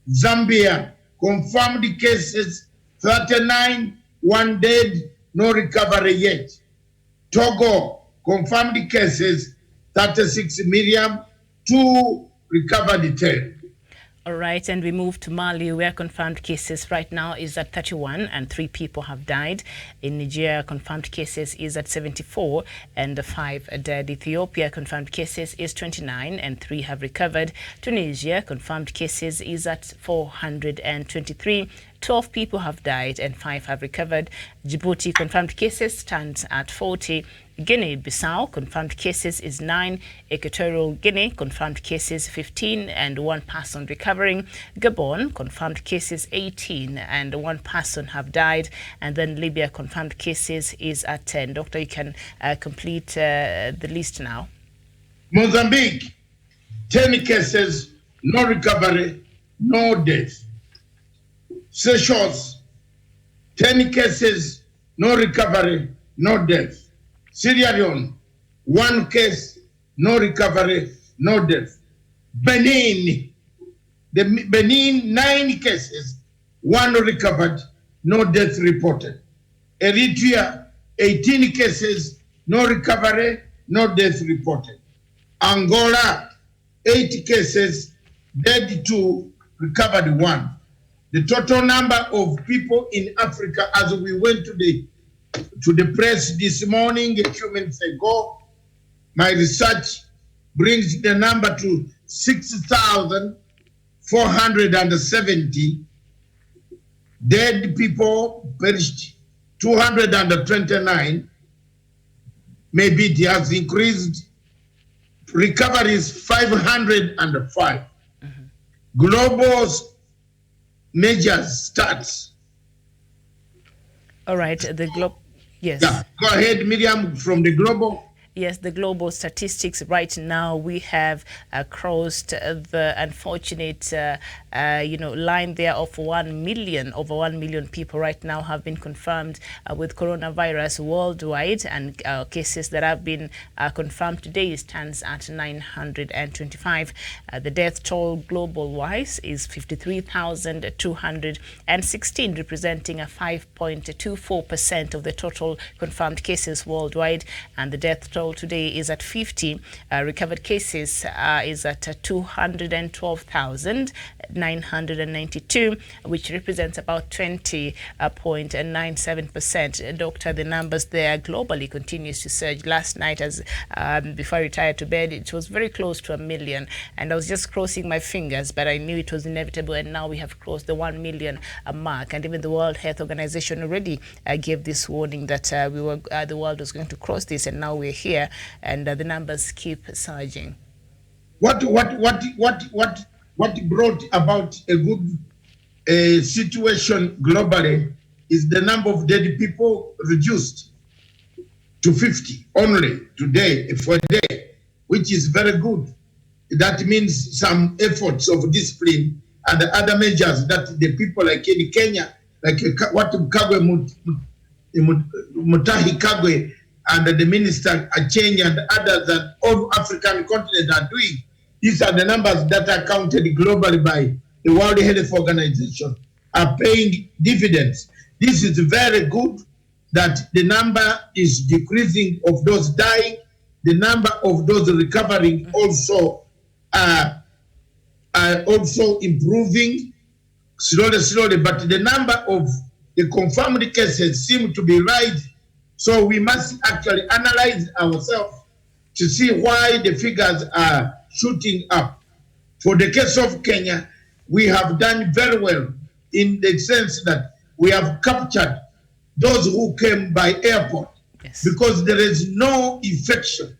Zambia, confirmed cases 39, 1 dead, no recovery yet. Togo, confirmed cases 36, Miriam, 2 recovered 10. All right, and we move to Mali, where confirmed cases right now is at 31 and 3 people have died. In Nigeria, confirmed cases is at 74 and 5 are dead. Ethiopia, confirmed cases is 29 and 3 have recovered. Tunisia, confirmed cases is at 423. 12 people have died and 5 have recovered. Djibouti, confirmed cases stands at 40. Guinea-Bissau, confirmed cases is 9. Equatorial Guinea, confirmed cases 15 and 1 person recovering. Gabon, confirmed cases 18 and 1 person have died. And then Libya, confirmed cases is at 10. Doctor, you can complete the list now. Mozambique, 10 cases, no recovery, no death. Seychelles, 10 cases, no recovery, no death. Sierra Leone, 1 case, no recovery, no death. Benin, 9 cases, 1 recovered, no death reported. Eritrea, 18 cases, no recovery, no death reported. Angola, 8 cases, dead 2, recovered 1. The total number of people in Africa, as we went to the press this morning, a few minutes ago, my research brings the number to 6,470. Dead people perished 229. Maybe it has increased. Recovery is 505. Global measures starts. All right, the globe. Yes. Yeah. Go ahead, Miriam, from the global. Yes, the global statistics right now, we have crossed the unfortunate, line there of 1 million. Over 1 million people right now have been confirmed with coronavirus worldwide, and cases that have been confirmed today stands at 925. The death toll global-wise is 53,216, representing a 5.24% of the total confirmed cases worldwide, and the death toll today is at 50. Recovered cases is at 212,992, which represents about 20.97%. Doctor, the numbers there globally continues to surge. Last night, as before I retired to bed, it was very close to 1 million, and I was just crossing my fingers, but I knew it was inevitable, and now we have crossed the 1 million mark, and even the World Health Organization already gave this warning that the world was going to cross this, and now we're here, and the numbers keep surging. What brought about a good situation globally is the number of dead people reduced to 50 only today for a day, which is very good. That means some efforts of discipline and the other measures that the people like in Kenya, like what Kagwe Mutahi Kagwe and the minister Acheng and others and all African continent are doing. These are the numbers that are counted globally by the World Health Organization, are paying dividends. This is very good that the number is decreasing of those dying, the number of those recovering also are also improving slowly, but the number of the confirmed cases seem to be rising. So we must actually analyze ourselves to see why the figures are shooting up. For the case of Kenya, we have done very well in the sense that we have captured those who came by airport, yes, because there is no infection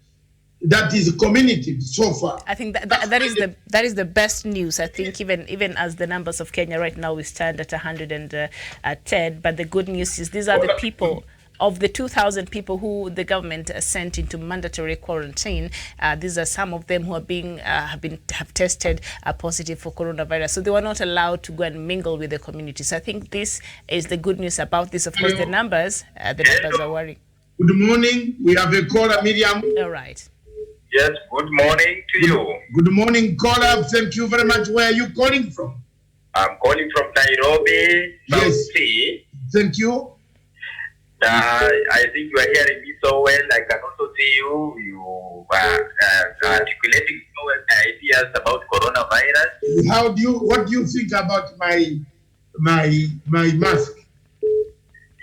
that is communicated so far. I think that is the best news. I think even as the numbers of Kenya right now, we stand at 110. But the good news is these are the people. Of the 2,000 people who the government sent into mandatory quarantine, these are some of them who are have tested positive for coronavirus. So they were not allowed to go and mingle with the community. So I think this is the good news about this. Of course, the numbers are worrying. Good morning. We have a caller, Miriam. All right. Yes, good morning to you. Good morning, caller. Thank you very much. Where are you calling from? I'm calling from Nairobi, South Yes. Sea. Thank you. I think you are hearing me so well. I can also see you. You are articulating ideas about coronavirus. What do you think about my mask?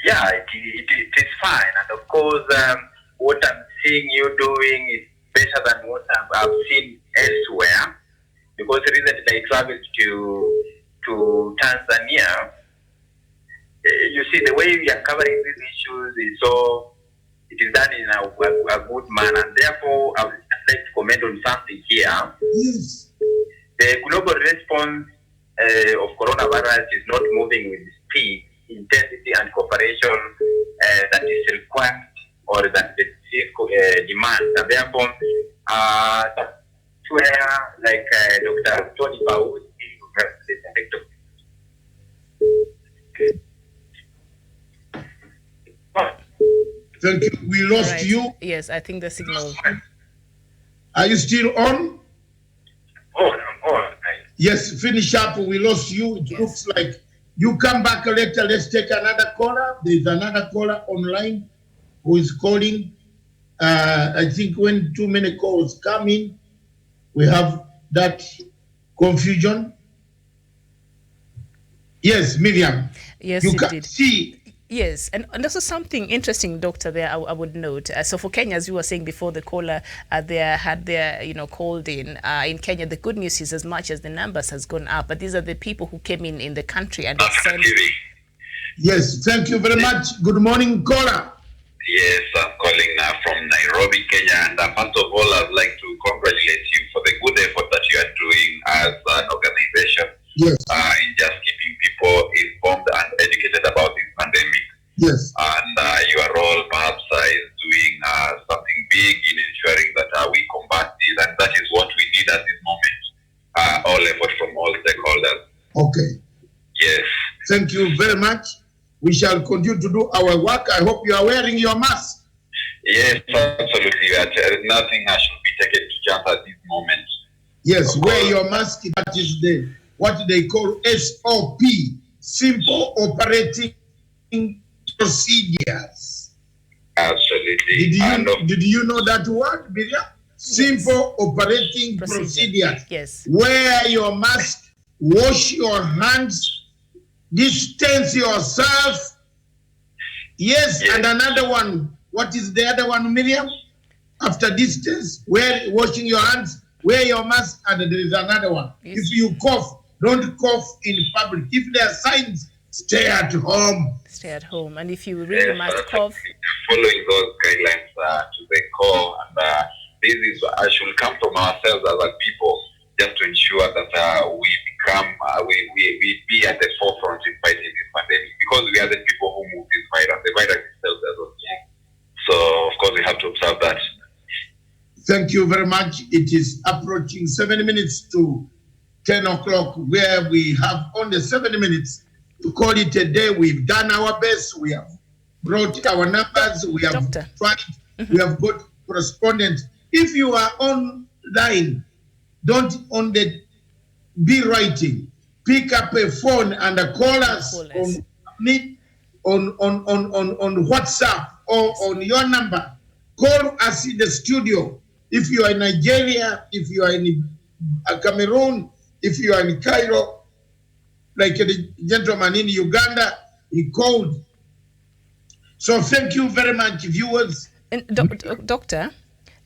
Yeah, it is fine. And of course, what I'm seeing you doing is better than what I've seen elsewhere. Because recently I traveled to Tanzania. You see, the way we are covering these issues is it is done in a good manner. And therefore, I would just like to comment on something here. Yes. The global response of coronavirus is not moving with the speed, intensity, and cooperation that is required or that the demand. And therefore, that's where, like Dr. Tony Paul, Thank you. We lost you. Yes, I think the signal. Are you still on? I'm on. Yes, finish up. We lost you. It looks like you come back later. Let's take another caller. There's another caller online who is calling. I think when too many calls come in, we have that confusion. Yes, Miriam. Yes, you it can did. see. Yes, and also something interesting, Doctor, there I would note. So for Kenya, as you were saying before, the caller there had their, called in Kenya, the good news is as much as the numbers has gone up, but these are the people who came in the country and are sent. Yes, thank you very much. Good morning, caller. Yes, I'm calling from Nairobi, Kenya, and first of all, I'd like to congratulate you for the good effort that you are doing as an organization. Yes. In just keeping people informed and educated about this pandemic. Yes. And your role perhaps is doing something big in Thank you very much. We shall continue to do our work. I hope you are wearing your mask. Yes, absolutely. Nothing should be taken to chance at this moment. Yes, wear your mask. That is what they call SOP, Simple Operating Procedures. Absolutely. Did you know that word, Miriam? Simple operating procedures. Yes. Wear your mask, wash your hands, distance yourself. Yes, and another one. What is the other one, Miriam? After distance, washing your hands, wear your mask, and there is another one. Yes. If you cough, don't cough in public. If there are signs, stay at home. Stay at home. And if you really must cough, following those guidelines to the core, and this is should come from ourselves as a people, just to ensure that we become we be at the forefront in fighting this pandemic, because we are the people who move this virus. The virus itself doesn't. So of course we have to observe that. Thank you very much. It is approaching 7 minutes to 10 o'clock, where we have only 7 minutes to call it a day. We've done our best. We have brought our numbers. We have tried. We have got correspondence. If you are online, don't only be writing. Pick up a phone and call us on WhatsApp or on your number. Call us in the studio. If you are in Nigeria, if you are in Cameroon, if you are in Cairo, like the gentleman in Uganda, he called. So thank you very much, viewers. And Doctor,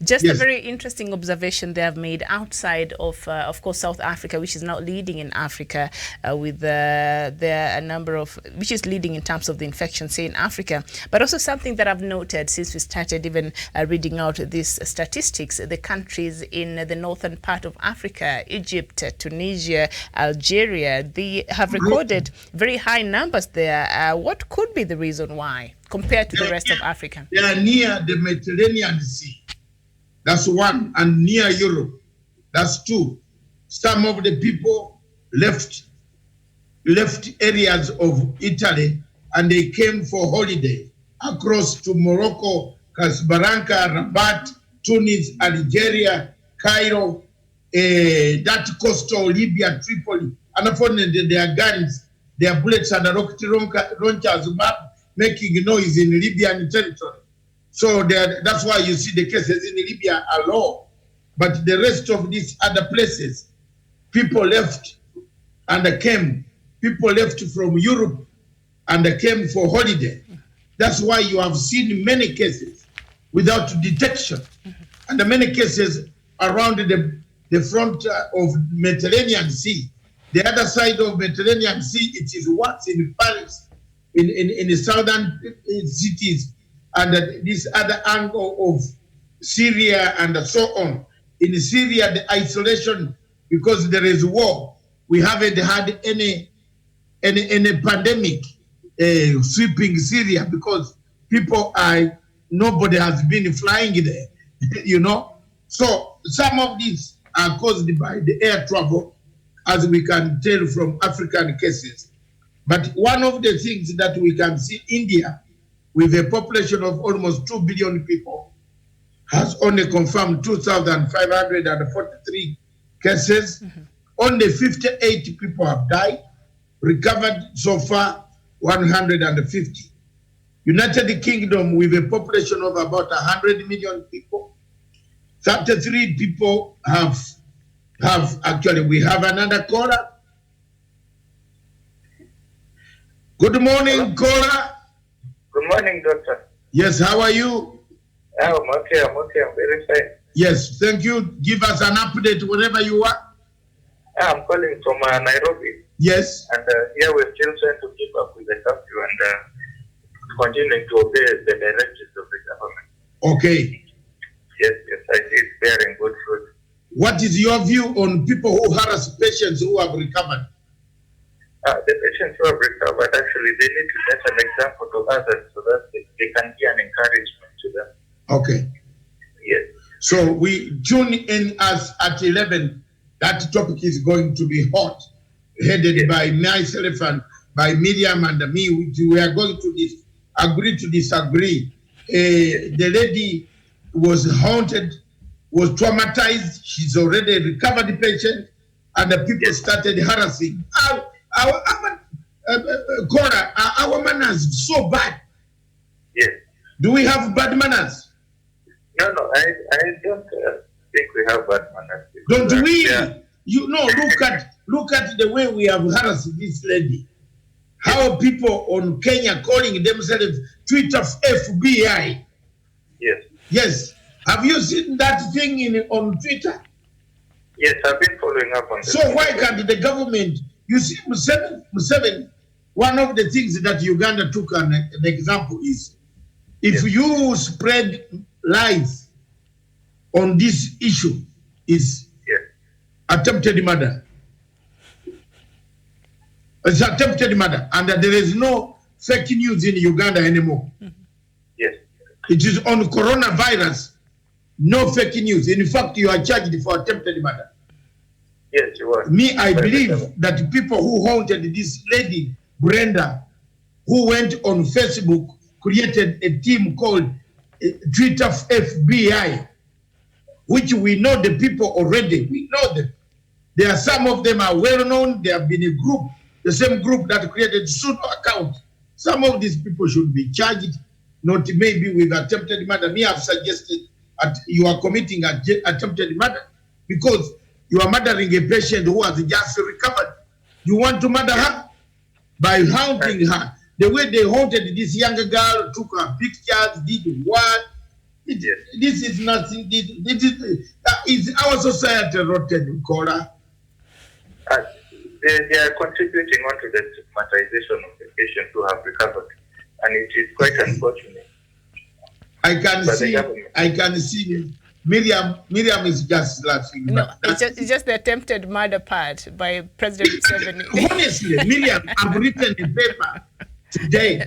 just a very interesting observation they have made outside of course, South Africa, which is now leading in Africa with a number of, which is leading in terms of the infection, say, in Africa. But also something that I've noted since we started even reading out these statistics, the countries in the northern part of Africa, Egypt, Tunisia, Algeria, they have recorded very high numbers there. What could be the reason why compared to the rest of Africa? They are near the Mediterranean Sea. That's one. And near Europe. That's two. Some of the people left areas of Italy and they came for holiday across to Morocco, Casablanca, Rabat, Tunis, Algeria, Cairo, that coastal Libya, Tripoli. And unfortunately, their guns, their bullets and the rocket launchers making noise in Libyan territory. So that's why you see the cases in Libya are low. But the rest of these other places, people left and came. People left from Europe and came for holiday. That's why you have seen many cases without detection. And many cases around the front of Mediterranean Sea. The other side of Mediterranean Sea, it is what's in Paris, in the southern cities, and this other angle of Syria and so on. In Syria, the isolation, because there is war, we haven't had any pandemic sweeping Syria because nobody has been flying there, you know. So some of these are caused by the air travel, as we can tell from African cases. But one of the things that we can see, India, with a population of almost 2 billion people, has only confirmed 2,543 cases. Only 58 people have died. Recovered so far, 150. United Kingdom, with a population of about 100 million people, 33 people have actually, we have another caller. Good morning, caller. Good morning, doctor. Yes, how are you? I'm okay, I'm very fine. Yes, thank you. Give us an update wherever you are. I'm calling from Nairobi. Yes. And here we're still trying to keep up with the curfew and continuing to obey the directives of the government. Okay. Yes, I see it's bearing good fruit. What is your view on people who harass patients who have recovered? The patients who have recovered, actually, they need to set an example to others so that they can be an encouragement to them. Okay. Yes. So we tune in us at 11. That topic is going to be hot, headed by myself and by Miriam and me, which we are going to agree to disagree. The lady was haunted, was traumatized. She's already a recovered patient, and the people started harassing. Cora, our manners so bad. Yes. Do we have bad manners? No, I don't think we have bad manners. Don't we? Yeah. You know, look at the way we have harassed this lady. How people on Kenya calling themselves Twitter FBI. Yes. Yes. Have you seen that thing on Twitter? Yes, I've been following up on this. So why can't the government, you see, Museveni, one of the things that Uganda took an example is, if you spread lies on this issue, is attempted murder. It's attempted murder, and there is no fake news in Uganda anymore. Yes. It is on coronavirus, no fake news. In fact, you are charged for attempted murder. Yes, you are. Me, I believe that people who haunted this lady, Brenda, who went on Facebook, created a team called Twitter FBI, which we know the people already. We know them. There are some of them are well known. They have been a group, the same group that created pseudo account. Some of these people should be charged, not maybe with attempted murder. Me, I've suggested you are committing attempted murder because you are murdering a patient who has just recovered. You want to murder her by haunting her. The way they haunted this younger girl, took her pictures, did what? This is nothing. Is our society rotten, Cora? They are contributing onto the stigmatization of the patients who have recovered, and it is quite unfortunate. I can see Miriam is just laughing. No, it's just the attempted murder part by President Museveni. Honestly, Miriam, I've written a paper today,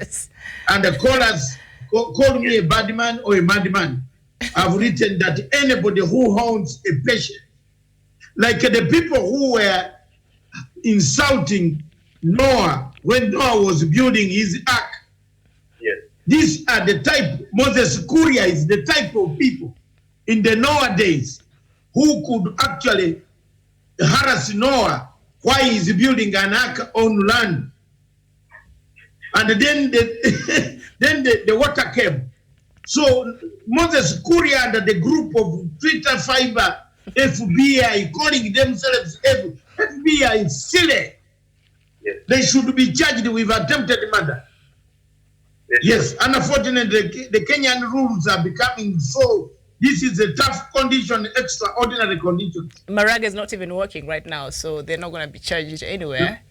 and the callers call me a bad man or a madman. I've written that anybody who haunts a patient, like the people who were insulting Noah when Noah was building his ark. Yes. These are the type, Moses Kuria is the type of people in the Noah days who could actually harass Noah while he's building an ark on land. And then the water came. So Moses Kuria and the group of Twitter fiber FBI calling themselves FBI is silly. Yes. They should be charged with attempted murder. Yes, unfortunately, the Kenyan rules are becoming so. This is a tough condition, extraordinary condition. Maraga is not even working right now, so they're not going to be charged anywhere.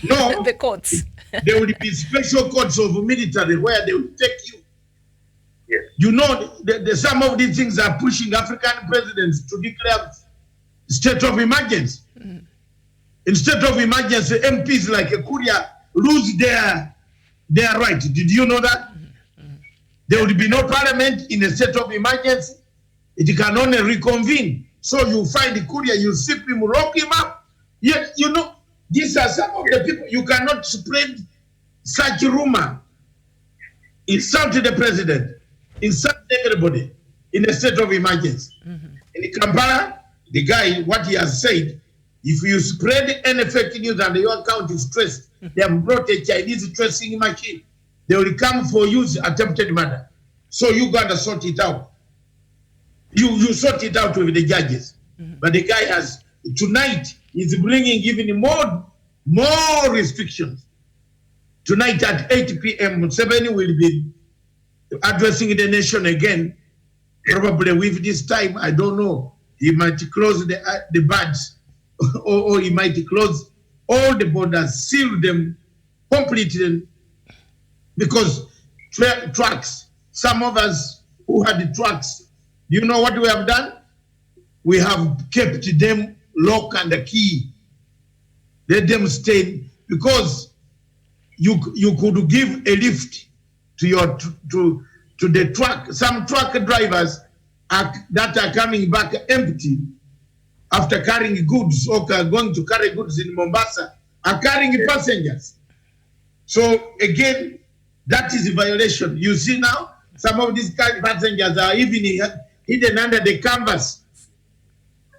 No, the courts. There will be special courts of military where they will take you. Yes. You know, some of these things are pushing African presidents to declare state of emergency. Mm. In state of emergency, MPs like Kuria lose their right. Did you know that? Mm. There will be no parliament in a state of emergency. It can only reconvene. So you find the Kuria, you sweep him, lock him up. Yet, you know, these are some of the people, you cannot spread such rumor. Insult the president. Insult everybody in a state of emergency. Mm-hmm. In Kampala, the guy, what he has said, if you spread any fake news and your account is traced, they have brought a Chinese tracing machine. They will come for use attempted murder. So you got to sort it out. You sort it out with the judges. Mm-hmm. But the guy has, tonight, he's bringing even more restrictions. Tonight at 8 p.m., Museveni will be addressing the nation again. Probably with this time, I don't know. He might close the bars, or he might close all the borders, seal them completely, because trucks, some of us who had the trucks, do you know what we have done? We have kept them lock and the key. Let them stay, because you could give a lift to your to the truck. Some truck drivers that are coming back empty after carrying goods or going to carry goods in Mombasa are carrying passengers. So again, that is a violation. You see now, some of these passengers are even hidden under the canvas,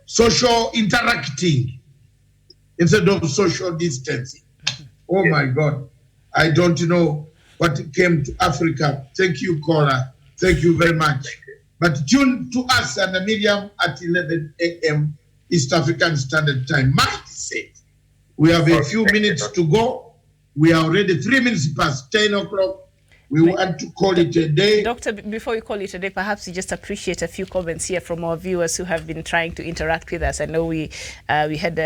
social interacting instead of social distancing. Oh my God. I don't know what came to Africa. Thank you, Cora. Thank you very much. But tune to us and Miriam at 11 a.m. East African Standard Time. Mindset. We have a few minutes to go. We are already 3 minutes past 10 o'clock. We want to call it a day. Doctor, before you call it a day, perhaps you just appreciate a few comments here from our viewers who have been trying to interact with us. I know we had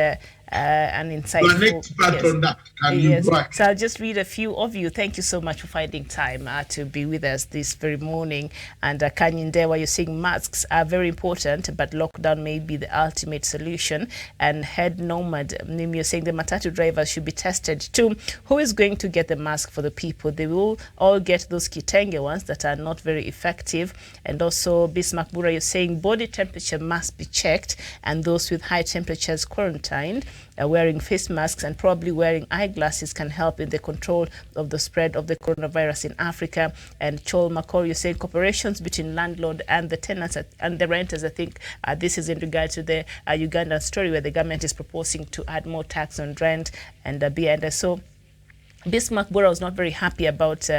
an insightful... You're an expert on that. Yes. So I'll just read a few of you. Thank you so much for finding time to be with us this very morning. And Kanyindewa, you're saying masks are very important, but lockdown may be the ultimate solution. And Head Nomad, you're saying the matatu drivers should be tested too. Who is going to get the mask for the people? They will all get those kitenge ones that are not very effective. And also Bismarck Bura, you're saying body temperature must be checked and those with high temperatures quarantined. Wearing face masks and probably wearing eyeglasses can help in the control of the spread of the coronavirus in Africa. And Chol Makor, you're saying cooperations between landlord and the tenants and the renters. I think this is in regard to the Ugandan story where the government is proposing to add more tax on rent and beer. And so Bismarck Bora was not very happy about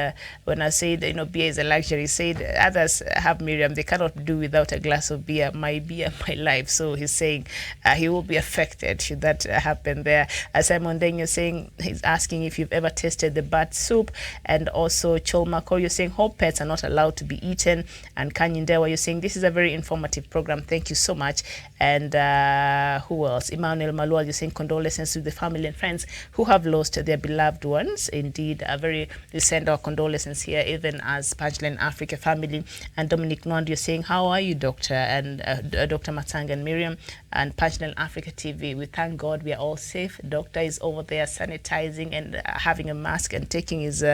when I said, beer is a luxury. He said, others have, Miriam, they cannot do without a glass of beer. My beer, my life. So he's saying he will be affected should that happen there. Simon Deng, you're saying, he's asking if you've ever tasted the bat soup. And also Cholmako, you're saying, whole pets are not allowed to be eaten. And Kanyindewa, you're saying, this is a very informative program. Thank you so much. And who else? Emmanuel Malual, you're saying, condolences to the family and friends who have lost their beloved ones. Indeed, we send our condolences here, even as Punchline Africa family. And Dominic Nwand, you're saying, how are you, Doctor? And Dr. Matang and Miriam and Punchline Africa TV. We thank God we are all safe. Doctor is over there sanitizing and having a mask and taking his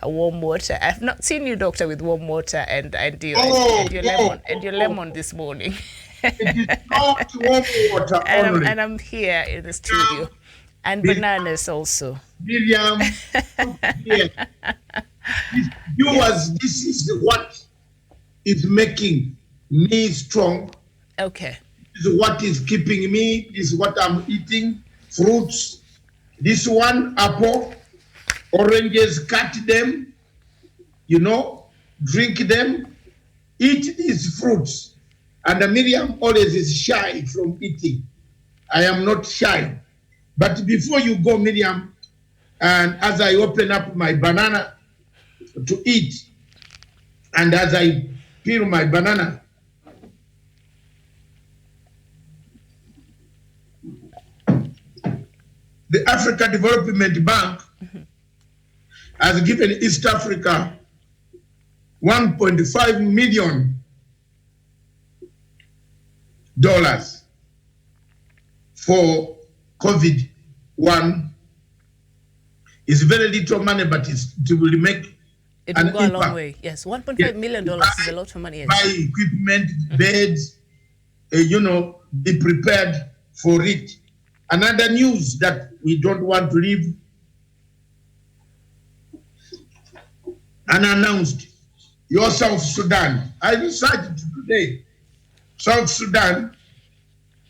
warm water. I've not seen you, Doctor, with warm water and your lemon this morning. It is not warm water only. And I'm here in the studio. And bananas also. Miriam, viewers, this is what is making me strong. Okay. This is what is keeping me. This is what I'm eating. Fruits. This one, apple, oranges, cut them, drink them, eat these fruits. And Miriam always is shy from eating. I am not shy. But before you go, Miriam, and as I open up my banana to eat, and as I peel my banana, the Africa Development Bank has given East Africa $1.5 million for COVID-19. It's very little money, but it will make it will go a long way. Yes, $1.5 million is a lot of money. Yes. Buy equipment, beds, be prepared for it. Another news that we don't want to leave unannounced. Your South Sudan. I researched today. South Sudan,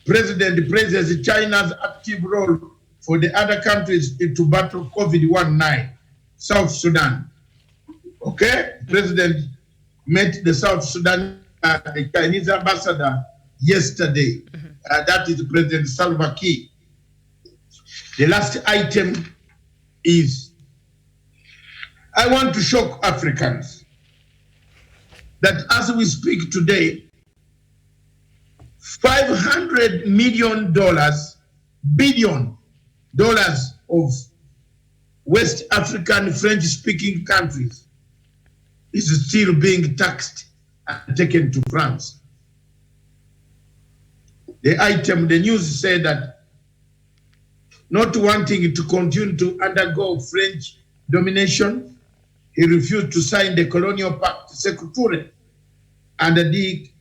President praises China's active role for the other countries to battle COVID-19. South Sudan. Okay? President met the South Sudan, the Chinese ambassador yesterday. That is President Salva Kiir. The last item is, I want to shock Africans that as we speak today, $500 million, billion dollars of West African French-speaking countries is still being taxed and taken to France. The news said that not wanting to continue to undergo French domination, he refused to sign the Colonial Pact Secretary and de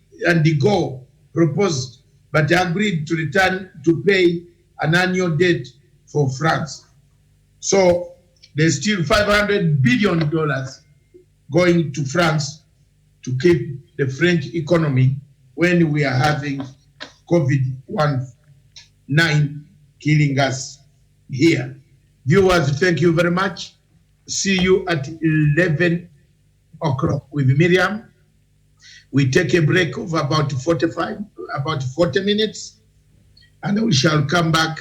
Gaulle proposed, but agreed to return to pay an annual debt for France. So There's still $500 billion going to France to keep the French economy when we are having COVID-19 killing us here. Viewers, thank you very much. See you at 11 o'clock with Miriam. We take a break of about 40 minutes, and we shall come back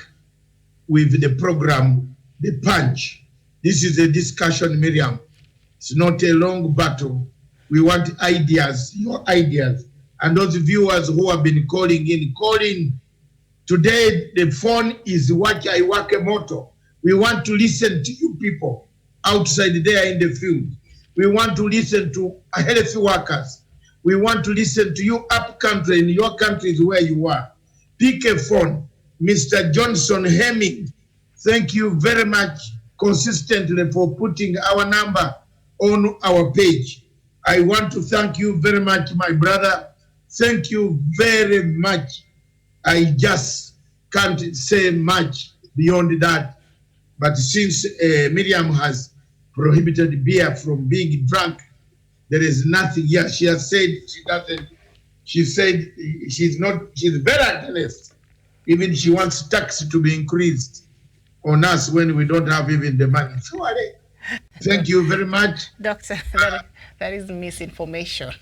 with the program, The Punch. This is a discussion, Miriam. It's not a long battle. We want ideas, your ideas. And those viewers who have been calling in. Today, the phone is Wacha Iwake Moto. We want to listen to you people outside there in the field. We want to listen to health workers. We want to listen to you up country, in your countries where you are. Pick a phone. Mr. Johnson Hemming, thank you very much consistently for putting our number on our page. I want to thank you very much, my brother. Thank you very much. I just can't say much beyond that. But since Miriam has prohibited beer from being drunk, there is nothing here. She has said she doesn't. She said she's very honest. Even she wants tax to be increased on us when we don't have even the money. So, thank you very much. Doctor, that is misinformation.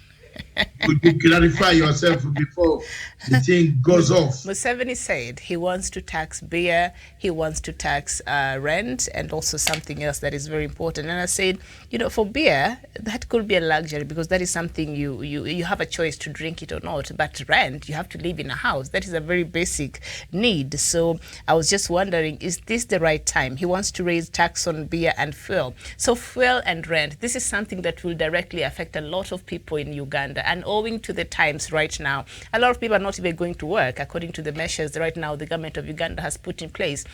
Could you clarify yourself before the thing goes off? Museveni said he wants to tax beer, he wants to tax rent, and also something else that is very important. And I said, for beer, that could be a luxury because that is something you have a choice to drink it or not. But rent, you have to live in a house. That is a very basic need. So I was just wondering, is this the right time? He wants to raise tax on beer and fuel. So fuel and rent, this is something that will directly affect a lot of people in Uganda. And owing to the times right now, a lot of people are not even going to work according to the measures right now the government of Uganda has put in place.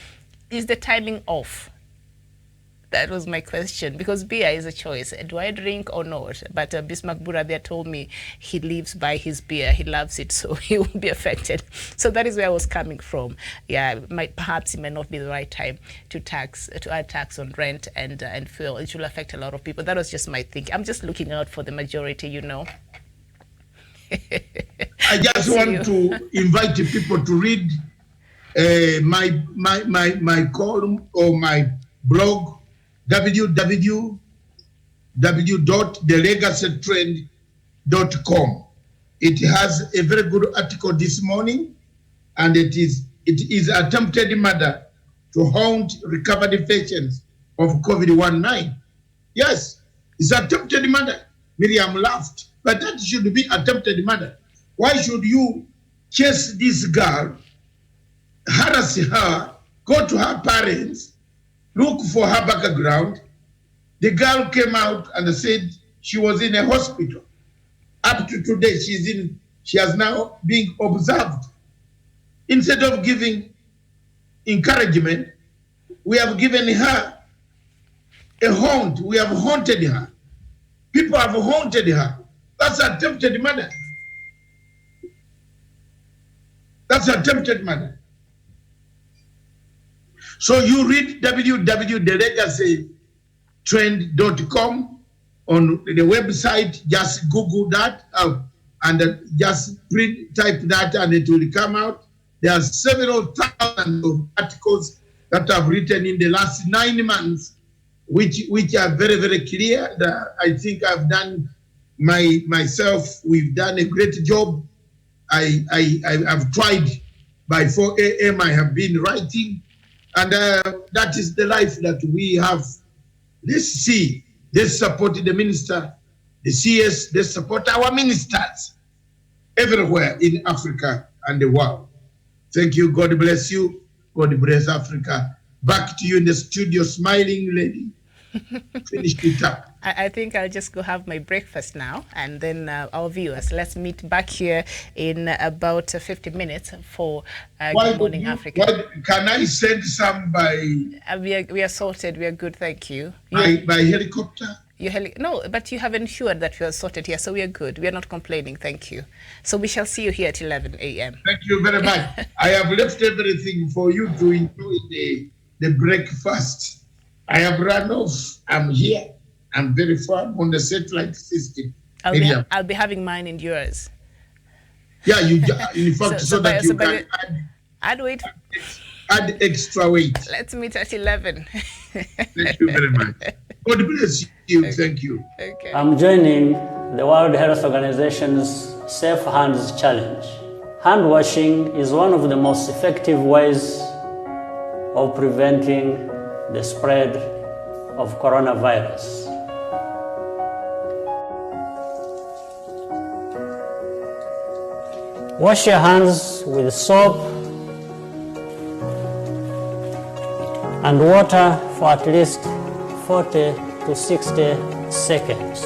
Is the timing off? That was my question, because beer is a choice. Do I drink or not? But Bismarck Bura there told me he lives by his beer. He loves it, so he won't be affected. So that is where I was coming from. Yeah, perhaps it may not be the right time to add tax on rent and fuel. It will affect a lot of people. That was just my thinking. I'm just looking out for the majority, I just want to invite people to read my column or my blog, www.thelegacytrend.com. It has a very good article this morning, and it is attempted murder to haunt recovered patients of COVID-19. Yes, it's attempted murder. Miriam laughed, but that should be attempted murder. Why should you chase this girl, harass her, go to her parents, look for her background? The girl came out and said she was in a hospital. Up to today, she has now been observed. Instead of giving encouragement, we have given her a haunt. We have haunted her. People have haunted her. That's attempted murder. That's attempted murder. So you read www.thelegacytrend.com on the website. Just Google that and just type that and it will come out. There are several thousands of articles that I've written in the last 9 months, which are very, very clear. I think I've done myself. We've done a great job. I've tried by 4 a.m. I have been writing, and that is the life that we have. Let's see. Let's support the minister, the CS. Let's support our ministers everywhere in Africa and the world. Thank you. God bless you. God bless Africa. Back to you in the studio, smiling lady. Finish it up. I think I'll just go have my breakfast now, and then our viewers, let's meet back here in about 50 minutes for Good Morning Africa. Can I send some by... we are sorted. We are good, thank you. By helicopter? No, but you have ensured that we are sorted here, so we are good. We are not complaining, thank you. So we shall see you here at 11 a.m. Thank you very much. I have left everything for you to enjoy the breakfast. I have run off. I'm here. I'm very firm on the satellite system. I'll be having mine and yours. Yeah, in fact, so that you can add weight. Add extra weight. Let's meet at 11. Thank you very much. God bless you. Thank you. Okay. I'm joining the World Health Organization's Safe Hands Challenge. Hand washing is one of the most effective ways of preventing the spread of coronavirus. Wash your hands with soap and water for at least 40 to 60 seconds.